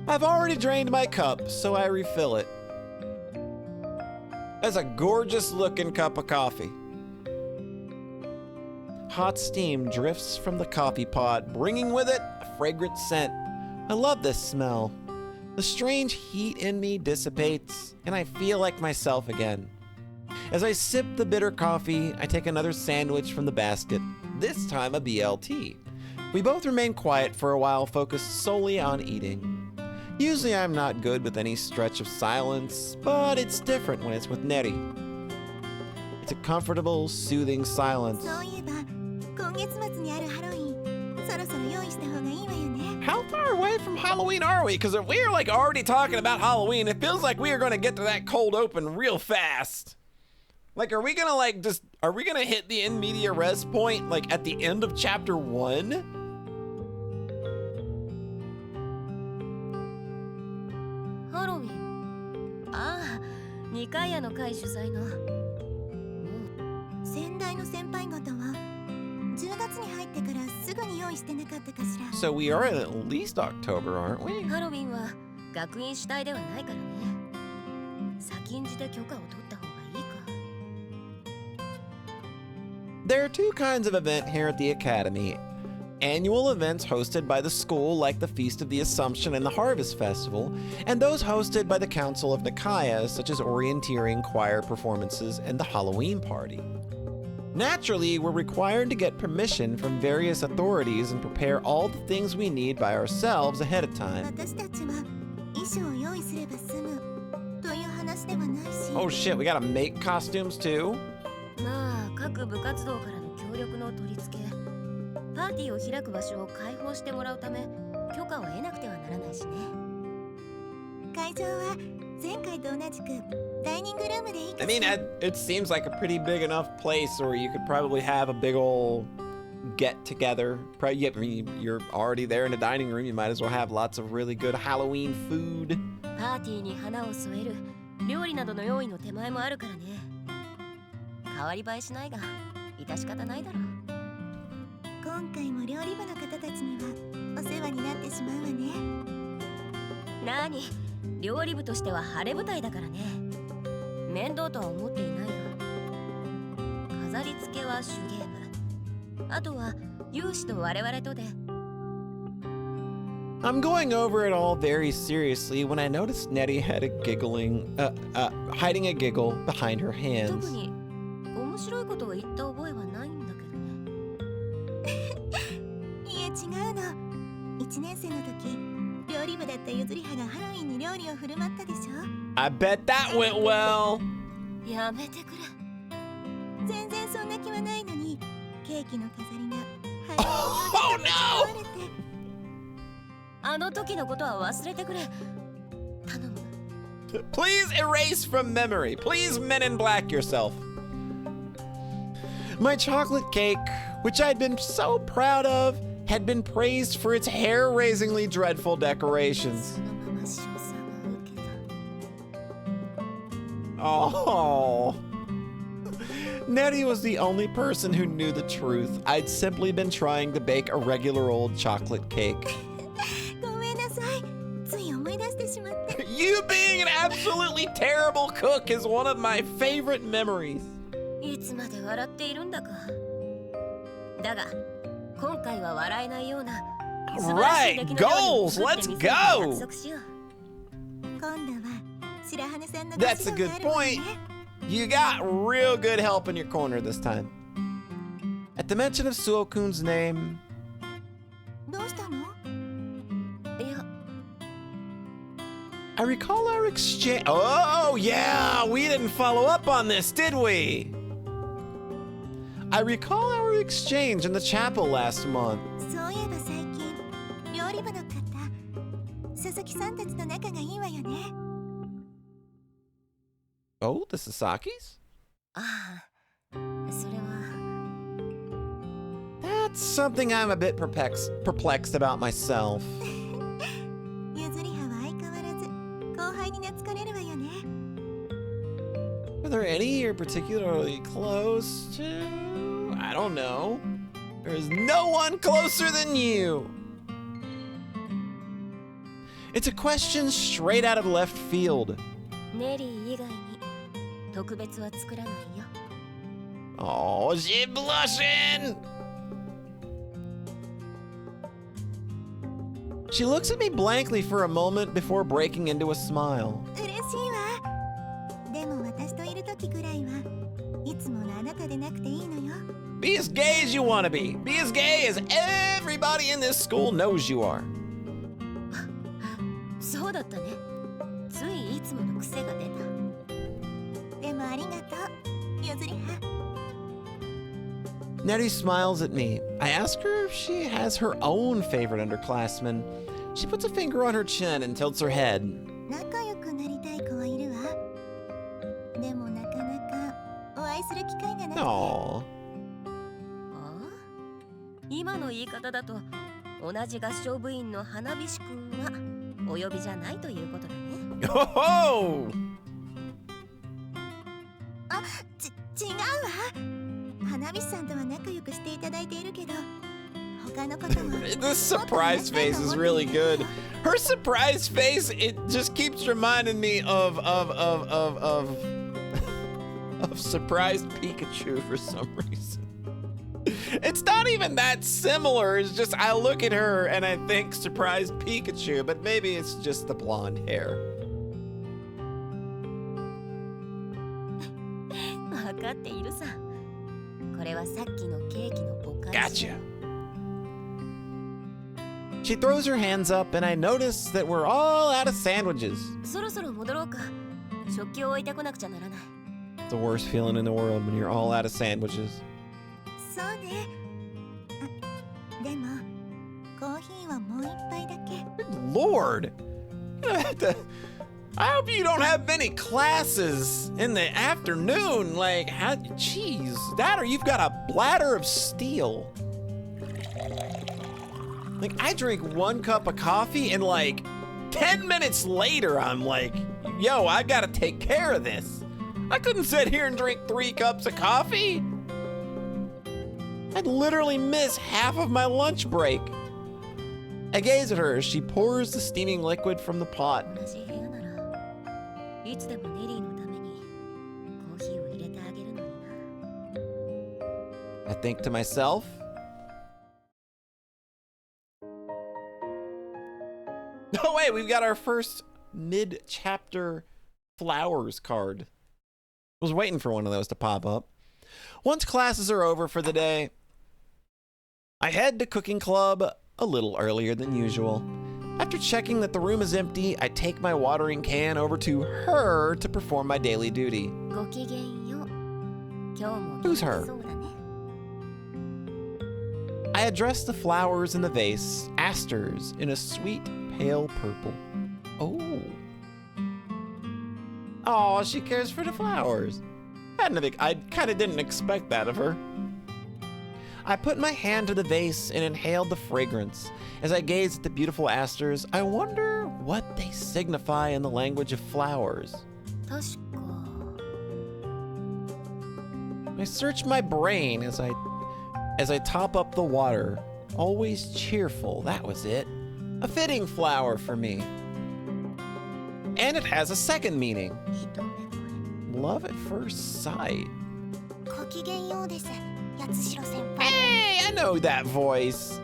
S1: I've already drained my cup, so I refill it. That's a gorgeous looking cup of coffee. Hot steam drifts from the coffee pot, bringing with it a fragrant scent. I love this smell. The strange heat in me dissipates, and I feel like myself again. As I sip the bitter coffee, I take another sandwich from the basket, this time a BLT. We both remain quiet for a while, focused solely on eating. Usually I'm not good with any stretch of silence, but it's different when it's with Nettie. It's a comfortable, soothing silence.
S2: そういえば、今月末にあるハロウィン、そろそろ用意した方がいいわよね。
S1: How far away from Halloween are we? Because if we are like already talking about Halloween, it feels like we are going to get to that cold open real fast. Like, are we gonna hit the in media res point like at the end of chapter 1?
S2: ハロウィン。ああ、二階屋の会主催の。先代の先輩方は10月に入ってからすぐに用意してなかったかしら。
S1: So we are at least October, aren't we?
S2: ハロウィンは学院主体ではないからね。先んじて許可を取った方がいいか。
S1: There are two kinds of event here at the Academy. Annual events hosted by the school like the Feast of the Assumption and the Harvest Festival, and those hosted by the Council of Nicaea such as orienteering, choir performances, and the Halloween party. Naturally, we're required to get permission from various authorities and prepare all the things we need by ourselves ahead of time.
S2: 私たちは衣装を用意すれば済むという話ではないし。
S1: Oh shit, we gotta make costumes too?
S2: まあ各部活動からの協力の取り付け、パーティーを開く場所を開放してもらうため許可を得なくてはならないしね。会場は前回と同じくダイニングルームでいいか
S1: I mean, it seems like a pretty big enough place where you could probably have a big ol' get together. I mean, you're already there in the dining room. You might as well have lots of really good Halloween food.
S2: パーティーに花を添える料理などの用意の手前もあるからね。変わり映えしないが致し方ないだろう。今回も料理部の方たちにはお世話になってしまうわね。なに、料理部としては晴れ舞台だからね。面倒とは思っていないよ。飾り付けは手芸部、あとは有志と我々とで。
S1: I'm going over it all very seriously when I noticed Nettie had hiding a giggle behind her
S2: 特
S1: hands.
S2: に面白いことを言った覚えはないんだけどね。いえ、違うの。1年生の時、料理部だったゆずりはがハロウィンに料理を振る舞ったでしょ。
S1: I bet that went well.
S2: やめてくれ。全然そんな気はないのに、ケーキの飾りがハロウィンに使われて。あの時のことは忘れてくれ。頼む。
S1: Please erase from memory. Please Men in Black yourself. My chocolate cake, which I'd been so proud of, had been praised for its hair-raisingly dreadful decorations.
S2: そのまま詳細
S1: Oh. Nettie was the only person who knew the truth. I'd simply been trying to bake a regular old chocolate cake.
S2: ごめんなさい。つい思い出してしまって。
S1: You being an absolutely terrible cook is one of my favorite memories.
S3: いつまで笑っているんだか。だが、今回は笑えないような素晴らしい出来の料理を作ってみせると約束しよう。
S2: 今度は白羽さんのご
S1: That's a
S2: 指
S1: good
S2: 導があるわね。
S1: point. You got real good help in your corner this time. At the mention of Suo-kun's name,
S2: どうしたの？
S3: いや、
S1: I recall our exchange. Oh, yeah, we didn't follow up on this, did we? I recall our exchange in the chapel last month.
S2: そういえば最近料理部の方、佐々木さんたちと仲がいいわよね。
S1: Oh, the Sasaki's?
S3: ああ、それは。
S1: That's something I'm a bit perplexed about myself.
S2: ゆずりはは相変わらず後輩に懐かれるわよね。
S1: Are there any you're particularly close to? I don't know. There is no one closer than you. It's a question straight out of left field.
S3: ネリー以外に特別は作らないよ。
S1: Oh, she's blushing! She looks at me blankly for a moment before breaking into a smile.
S2: 嬉しいわ。でも私といる時くらいはいつものあなたでなくていいのよ。
S1: Be as gay as you want to be. Be as gay as everybody in this school knows you are.
S3: そうだったね。ついいつもの癖が出た。
S2: でもありがとう、ゆずりは。
S1: Nettie smiles at me. I ask her if she has her own favorite underclassman. She puts a finger on her chin and tilts her head.
S2: 仲良くなりたい子はいるわ。でもなかなかお会いする機会がなくて。
S1: Aww.
S3: ああ、今の言い方だと同じ合唱部員の花火師くんはお呼びじゃないということだね。
S1: Oh!
S2: あ、違うわ。花火師さんとは仲良くしていただいているけど、他のことは。
S1: This surprise face is really good. Her surprise face, it just keeps reminding me of surprised Pikachu for some reason. It's not even that similar. It's just I look at her and I think surprised Pikachu, but maybe it's just the blonde hair.
S3: 分かっているさ。これはさっきのケーキのお返し。
S1: Gotcha. She throws her hands up and I notice that we're all out of sandwiches.
S3: そろそろ戻ろうか。食器を置いてこなくちゃならない。
S1: It's the worst feeling in the world when you're all out of sandwiches.
S2: そうね。あ、でもコーヒーはもう一杯だけ。
S1: Good Lord. I hope you don't have many classes in the afternoon. Like, how, geez, that or you've got a bladder of steel. Like, I drink 1 cup of coffee and like 10 minutes later, I'm like, yo, I gotta take care of this. I couldn't sit here and drink 3 cups of coffee. I'd literally miss half of my lunch break. I gaze at her as she pours the steaming liquid from the pot.
S3: 同じ部屋ならいつでもネリーのためにコーヒーを入れてあげるのにな。
S1: I think to myself, oh wait, we've got our first mid-chapter flowers card. Was waiting for one of those to pop up. Once classes are over for the day, I head to cooking club a little earlier than usual. After checking that the room is empty, I take my watering can over to her to perform my daily duty.
S3: ごきげんよう。今日も
S1: Who's her?
S3: そうだね。
S1: I address the flowers in the vase, asters, in a sweet pale purple. Oh. Oh, she cares for the flowers. I kind of didn't expect that of her. I put my hand to the vase and inhaled the fragrance. As I gaze at the beautiful asters, I wonder what they signify in the language of flowers.
S3: 確か
S1: I search my brain as I top up the water. Always cheerful, that was it. A fitting flower for me. And it has a second meaning. Love at first sight.
S2: ごきげんようです、八代先輩。
S1: Hey, I know that voice.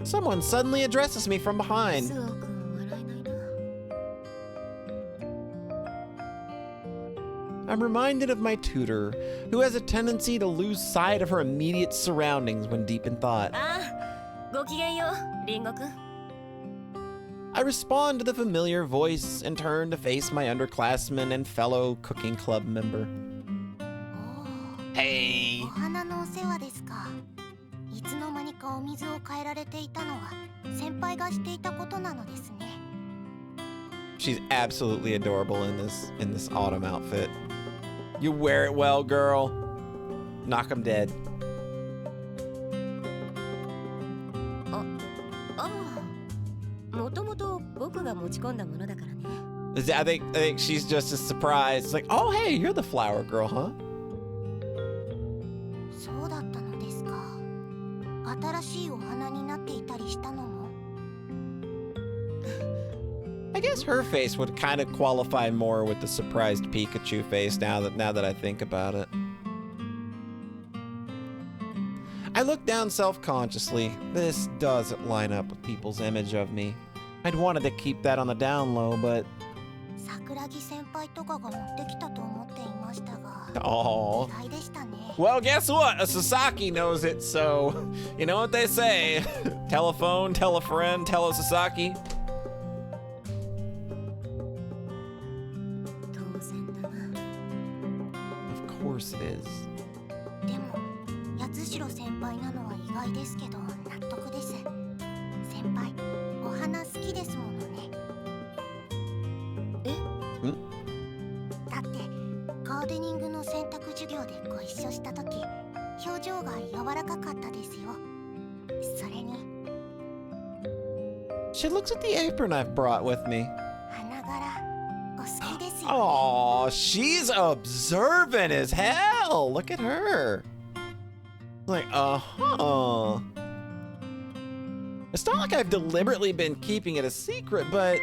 S1: Someone suddenly addresses me from behind.
S3: スオ君笑えないな。
S1: I'm reminded of my tutor, who has a tendency to lose sight of her immediate surroundings when deep in thought.
S3: ああ、ごきげんよう、リンゴ君。
S1: I respond to the familiar voice and turn to face my underclassman and fellow cooking club member.
S2: お
S1: Hey!
S2: お花のお世話ですか。いつの間にかお水を変えられていたのは先輩がしていたことなのですね。
S1: She's absolutely adorable in this autumn outfit. You wear it well, girl. Knock 'em dead.
S3: ああ、もともと僕が持ち込んだものだからね。
S1: I think she's just as surprised. It's like, oh hey, you're the flower girl, huh?
S2: そうだったのですか。新しいお花になっていたりしたのも。
S1: I guess her face would kind of qualify more with the surprised Pikachu face now that I think about it. I look down self-consciously. This doesn't line up with people's image of me. I'd wanted to keep that on the down low, but
S2: 桜木先輩とかが持ってきたと思っていましたが、
S1: oh.
S2: 意外でしたね。
S1: Well, guess what? A Sasaki knows it, so you know what they say. Tell a phone, tell a friend, tell a Sasaki.
S3: 当然だな。
S1: Of course it is.
S2: でも八代先輩なのは意外ですけど納得です。先輩、お花好きですものね。
S3: え？
S2: だってガーデニングの選択授業でご一緒した時、表情が柔らかかったですよ。それに
S1: She looks at the apron I've brought with me.
S2: 花柄お好きですよね。
S1: Oh, she's observant as hell. Look at her. Like, uh-huh. It's not like I've deliberately been keeping it a secret, but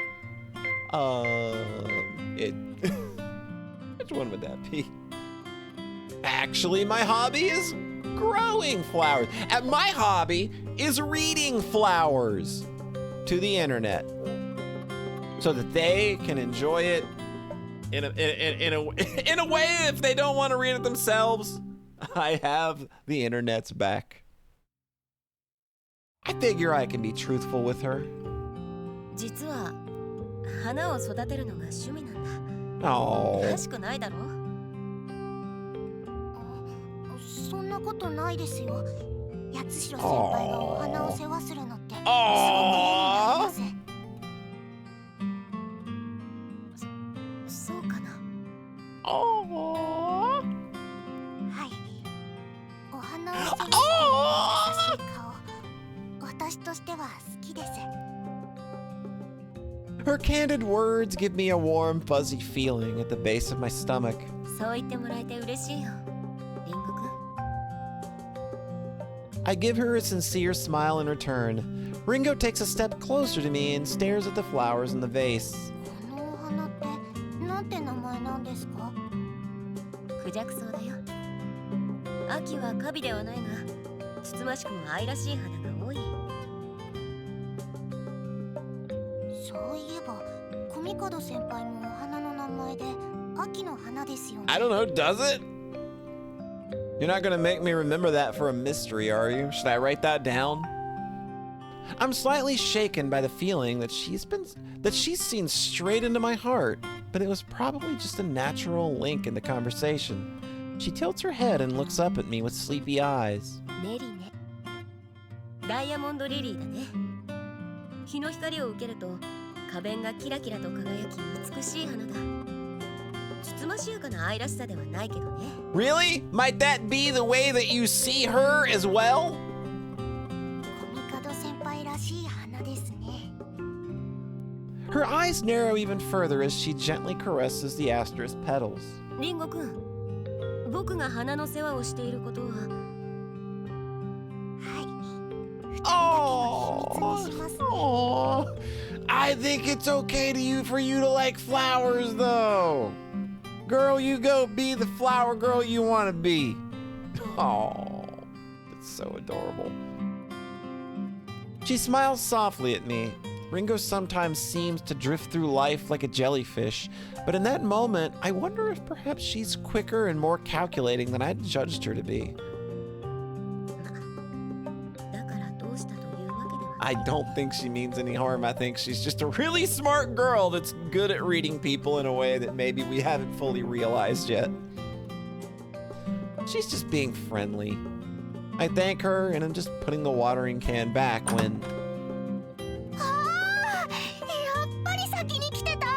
S1: which one would that be? Actually, my hobby is growing flowers. And my hobby is reading flowers to the internet so that they can enjoy it in a way if they don't want to read it themselves. I have the internet's back. I figure I can be truthful with her.
S3: 実は花を育てるのが趣味なんだ。
S1: Oh.
S3: らしくないだろ？
S2: そんなことないですよ。八代先輩がお花を世話するのってすごく絵になります。
S3: そうかな。
S1: Oh.
S2: はい。お花を世話している優しい顔、私としては好きです。
S1: Her candid words give me a warm, fuzzy feeling at the base of my stomach.
S3: そう言ってもらえて嬉しいよ、リンゴ君。
S1: I give her a sincere smile in return. Ringo takes a step closer to me and stares at the flowers in the vase.
S2: このお花ってなんて名前なんですか？
S3: クジャクソウだよ。秋はカビではないが、つつましくも愛らしい花が多い。
S2: そういえば、コミカド先輩もお花の名前で秋の花ですよね。
S1: I don't know, does it? You're not gonna make me remember that for a mystery, are you? Should I write that down? I'm slightly shaken by the feeling that she's seen straight into my heart, but it was probably just a natural link in the conversation. She tilts her head and looks up at me with sleepy eyes.
S3: ネリね。ダイヤモンドリリーだね。日の光を受けると花弁がキラキラと輝き美しい花だ。つつましやかな愛らしさではないけどね。
S1: Really? Might that be the way that you see her as well?
S2: コミカド先輩らしい花ですね。
S1: Her eyes narrow even further as she gently caresses the asterisk petals.
S3: リンゴ君、僕が花の世話をしていることは。
S2: はい。二人だけの秘密に
S1: Oh,
S2: しますね。
S1: oh. I think it's okay for you to like flowers, though. Girl, you go be the flower girl you want to be. Oh, it's so adorable. She smiles softly at me. Ringo sometimes seems to drift through life like a jellyfish, but in that moment, I wonder if perhaps she's quicker and more calculating than I'd judged her to be.
S3: だからどうしたというわけでは。
S1: I don't think she means any harm. I think she's just a really smart girl that's good at reading people in a way that maybe we haven't fully realized yet. She's just being friendly. I thank her and I'm just putting the watering can back when...
S2: ああ、やっぱり先に来てた。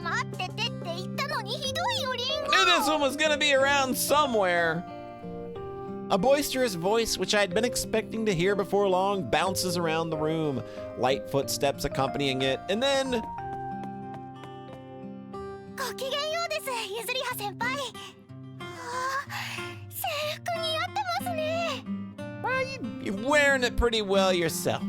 S2: 待っててって言ったのにひどいよリンゴ。
S1: I knew this one was gonna be around somewhere. A boisterous voice, which I'd been expecting to hear before long, bounces around the room, light footsteps accompanying it, and then...
S2: ごきげんようです、ゆずりは先輩。ああ、制服似合ってますね。
S1: You're wearing it pretty well yourself.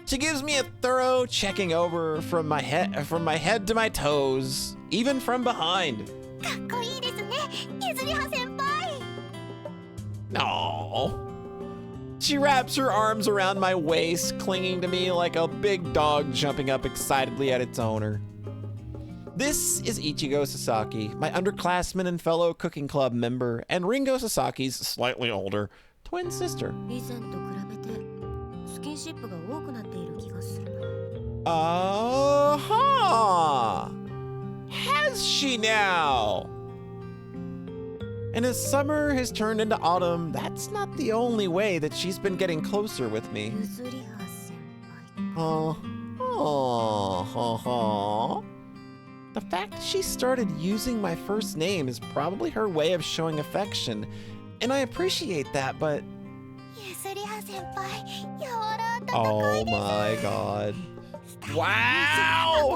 S1: She gives me a thorough checking over from my head to my toes, even from behind.
S2: かっこいいですね、ゆずりは先輩。
S1: Aww. She wraps her arms around my waist, clinging to me like a big dog jumping up excitedly at its owner. This is Ichigo Sasaki, my underclassman and fellow cooking club member, and Ringo Sasaki's slightly older twin sister.
S3: 以前と比べてスキンシップが多くなっている気がするな。
S1: Uh-huh. Has she now? And as summer has turned into autumn, that's not the only way that she's been getting closer with me.
S3: ゆずりは先輩。
S1: The fact that she started using my first name is probably her way of showing affection, and I appreciate that, but...
S2: ゆずりは先輩、柔らかい
S1: Oh
S2: です。
S1: my god.
S2: スタイルに
S1: Wow!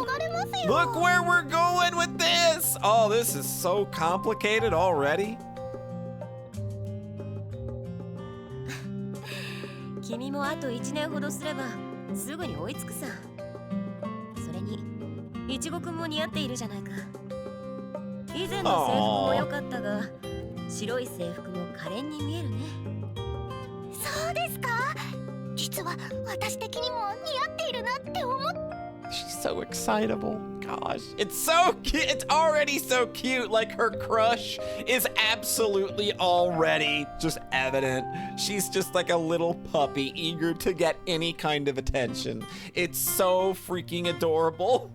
S2: 憧れますよ。
S1: Look where we're going with this! Oh, this is so complicated already.
S3: 君もあと1年ほどすればすぐに追いつくさ。それにいちごくんも似合っているじゃないか。以前の制服も良かったが、白い制服も可憐に見えるね。
S2: そうですか。実は私的にも似合っているなって思っ
S1: She's so excitable. Gosh, it's so cute. It's already so cute. Like her crush is absolutely already just evident. She's just like a little puppy eager to get any kind of attention. It's so freaking adorable.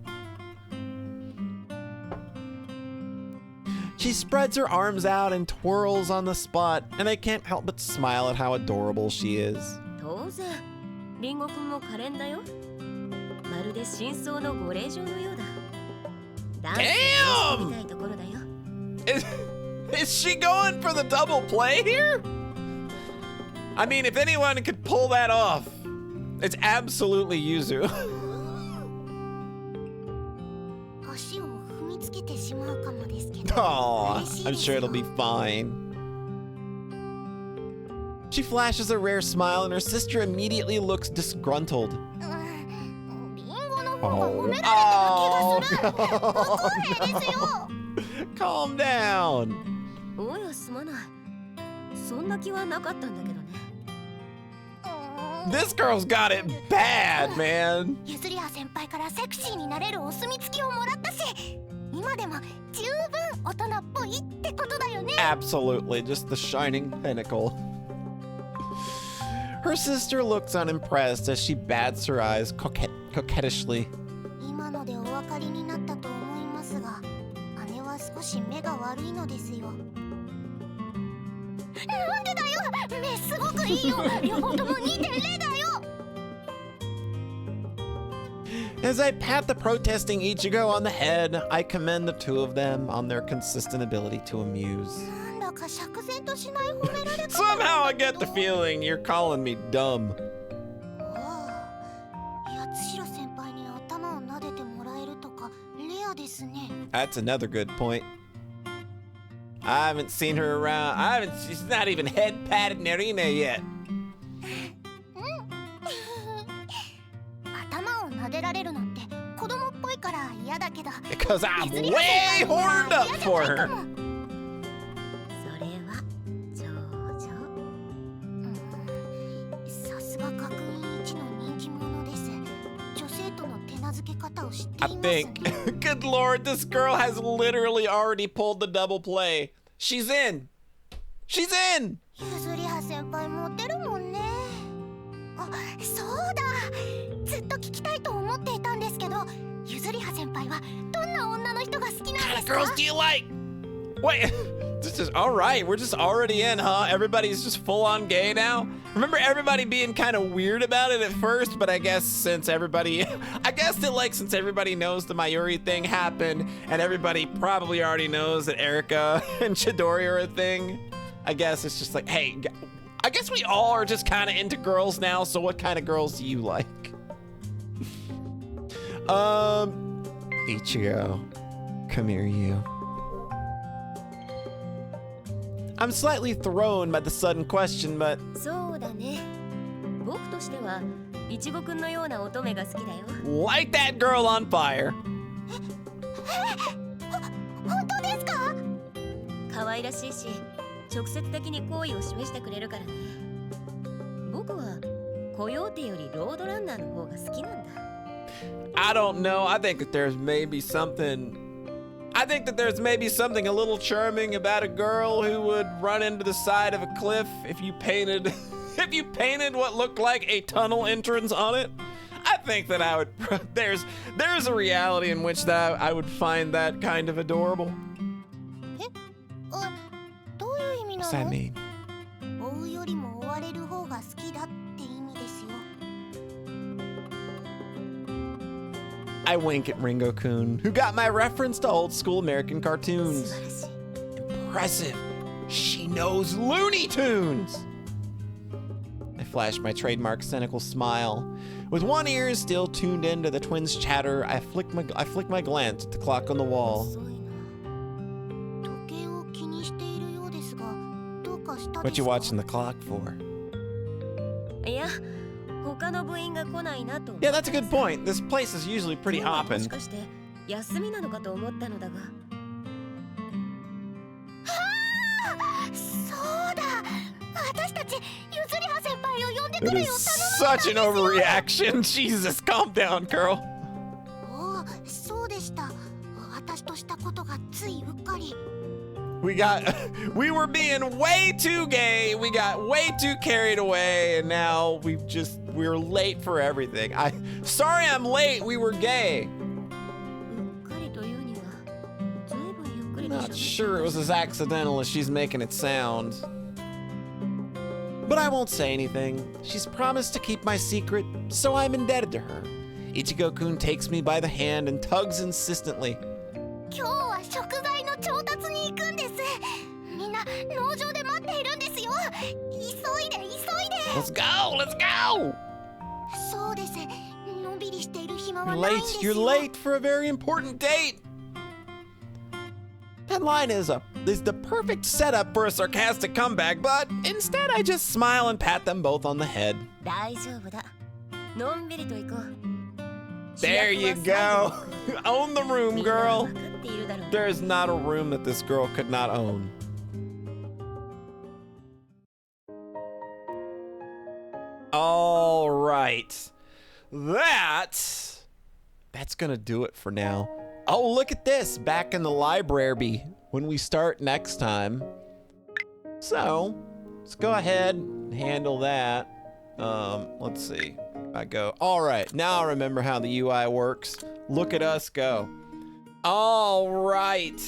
S1: She spreads her arms out and twirls on the spot, and I can't help but smile at how adorable she is.
S3: 当然、リンゴくんも可憐だよ。まるで真相のご令嬢のようだ。ダンスをしてみたいところだよ。
S1: Is she going for the double play here? I mean, if anyone could pull that off, it's absolutely Yuzu.
S2: 足を踏みつけてしまうかもですけど。
S1: Aw,
S2: 嬉しい
S1: I'm
S2: ですよ。
S1: sure it'll be fine. She flashes a rare smile and her sister immediately looks disgruntled.
S2: リンゴの方が褒められてる気がする。不公平ですよ。
S1: Calm down.
S3: おやすまない。そんな気はなかったんだけどね。
S1: This girl's got it bad, man.
S2: ゆずりは先輩からセクシーになれるお墨付きをもらったし、今でも十分大人っぽいってことだよね。
S1: Absolutely, just the shining pinnacle. Her sister looks unimpressed as she bats her eyes coquettishly.
S2: 今のでお分かりになったと思いますが、姉は少し目が悪いのですよ。なんでだよ、目すごくいいよ。両方とも 2.0 だよ。
S1: As I pat the protesting Ichigo on the head, I commend the two of them on their consistent ability to amuse.
S2: なんだか釈然としない褒められ方
S1: Somehow I get the feeling you're calling me dumb.
S2: ああ、八代先輩に頭を撫でてもらえるとかレアですね。
S1: That's another good point. I haven't seen her around. She's not even head patted Nerina yet.
S2: 頭を撫でられるのって子供っぽいから嫌だけど
S1: Because I'm way horned up for her.
S3: それは上々。
S2: さすが学院一の人気者です。女性との手なずけ方を知ってい
S1: I
S2: ますね。
S1: think, good lord, this girl has literally already pulled the double play. She's in. She's in.
S2: ゆずりは先輩モテるもんね。あ、そうだ。ずっと聞きたいと思っていたんですけど、ゆずりは先輩はどんな女の人が好きなん
S1: What
S2: です
S1: kind of
S2: か？
S1: girls do you like? Wait, this is all right. We're just already in, huh? Everybody's just full on gay now. Remember everybody being kind of weird about it at first, but I guess since everybody knows the Mayuri thing happened, and everybody probably already knows that Erika and Chidori are a thing, I guess it's just like, hey, I guess we all are just kind of into girls now, so what kind of girls do you like? Ichigo, come here, you. I'm slightly thrown by the sudden question, but
S3: そうだね。僕としてはいちごくんのような乙女が好きだよ。
S1: light that girl on fire.
S2: 本当ですか？
S3: 可愛らしいし、直接的に好意を示してくれるからね。僕はコヨーテよりロードランナーの方が好きなんだ。
S1: I don't know. I think that there's maybe something a little charming about a girl who would run into the side of a cliff if you painted what looked like a tunnel entrance on it. I think that I would there's a reality in which that I would find that kind of adorable.
S2: どういう意味
S1: What's
S2: な
S1: that
S2: の？
S1: mean?
S2: 追うよりも追われる方が好きだって意味ですよ。
S1: I wink at Ringo-kun, who got my reference to old school American
S3: 素
S1: cartoons.
S3: 晴らしい。
S1: Impressive. She knows Looney Tunes. I flash my trademark cynical smile. With one ear still tuned into the twins' chatter, I flick my glance at the clock on the wall.
S2: 遅いな。時計を気にしているようですが、どうかした
S1: What
S2: です
S1: you
S2: か？
S1: watching the clock for?
S3: いや、他の部員が来ないなと。
S1: Yeah, that's a good point. This place is usually pretty
S3: 今日はも
S1: hopping.
S3: しかして休みなのかと思ったのだが。
S2: そうだ。私たちゆずりは先輩を呼んでく
S1: It
S2: れ
S1: is
S2: よ。
S1: such an overreaction. Jesus, calm down, girl.
S2: おお、そうでした。私としたことがついうっかり。
S1: We were being way too gay. We got way too carried away, and now we're late for everything. Sorry I'm late. We were gay.
S3: うっかりというにはずいぶんゆっくりで
S1: Not
S3: しょ。
S1: sure it was as accidental as she's making it sound. But I won't say anything. She's promised to keep my secret, so I'm indebted to her. Ichigo-kun takes me by the hand and tugs insistently.
S2: 今日は食材の調達に行くんです。みんな農場で待っているんですよ。急いで急いで。
S1: Let's go! Let's go!
S2: そうです。のんびりしている暇
S1: You're
S2: はないんで
S1: late.
S2: すよ。
S1: You're late for a very important date. That line is the perfect setup for a sarcastic comeback, but instead I just smile and pat them both on the head.
S3: 大丈夫だ。のんびりと行こう。
S1: There you go. Own the room,
S3: みんな
S1: girl.
S3: 分かっているだろう。
S1: There's not a room that this girl could not own. All right. That's gonna do it for now. Oh, look at this. Back in the library when we start next time. So, let's go ahead and handle that. Let's see. I go. All right. Now I remember how the UI works. Look at us go. All right.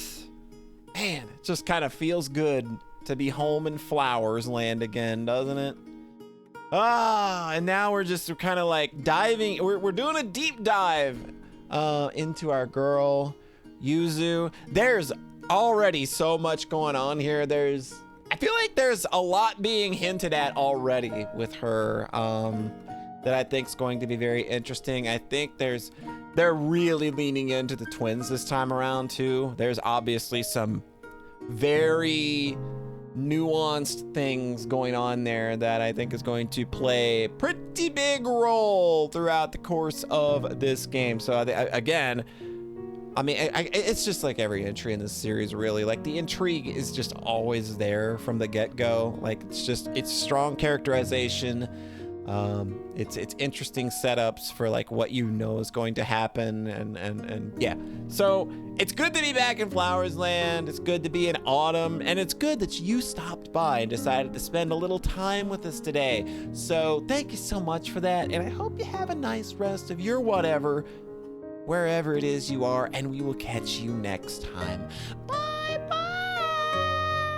S1: Man, it just kind of feels good to be home in Flowers Land again, doesn't it? And now we're kind of like diving. We're doing a deep dive into our girl, Yuzu. There's already so much going on here. I feel like there's a lot being hinted at already with her that I think is going to be very interesting. I think they're really leaning into the twins this time around too. There's obviously some very nuanced things going on there that I think is going to play a pretty big role throughout the course of this game. So again, I mean, it's just like every entry in this series, really. Like, the intrigue is just always there from the get-go. Like, it's strong characterization. It's interesting setups for like what you know is going to happen, and yeah. So it's good to be back in Flowers Land. It's good to be in Autumn, and it's good that you stopped by and decided to spend a little time with us today. So thank you so much for that, and I hope you have a nice rest of your whatever, wherever it is you are, and we will catch you next time. Bye.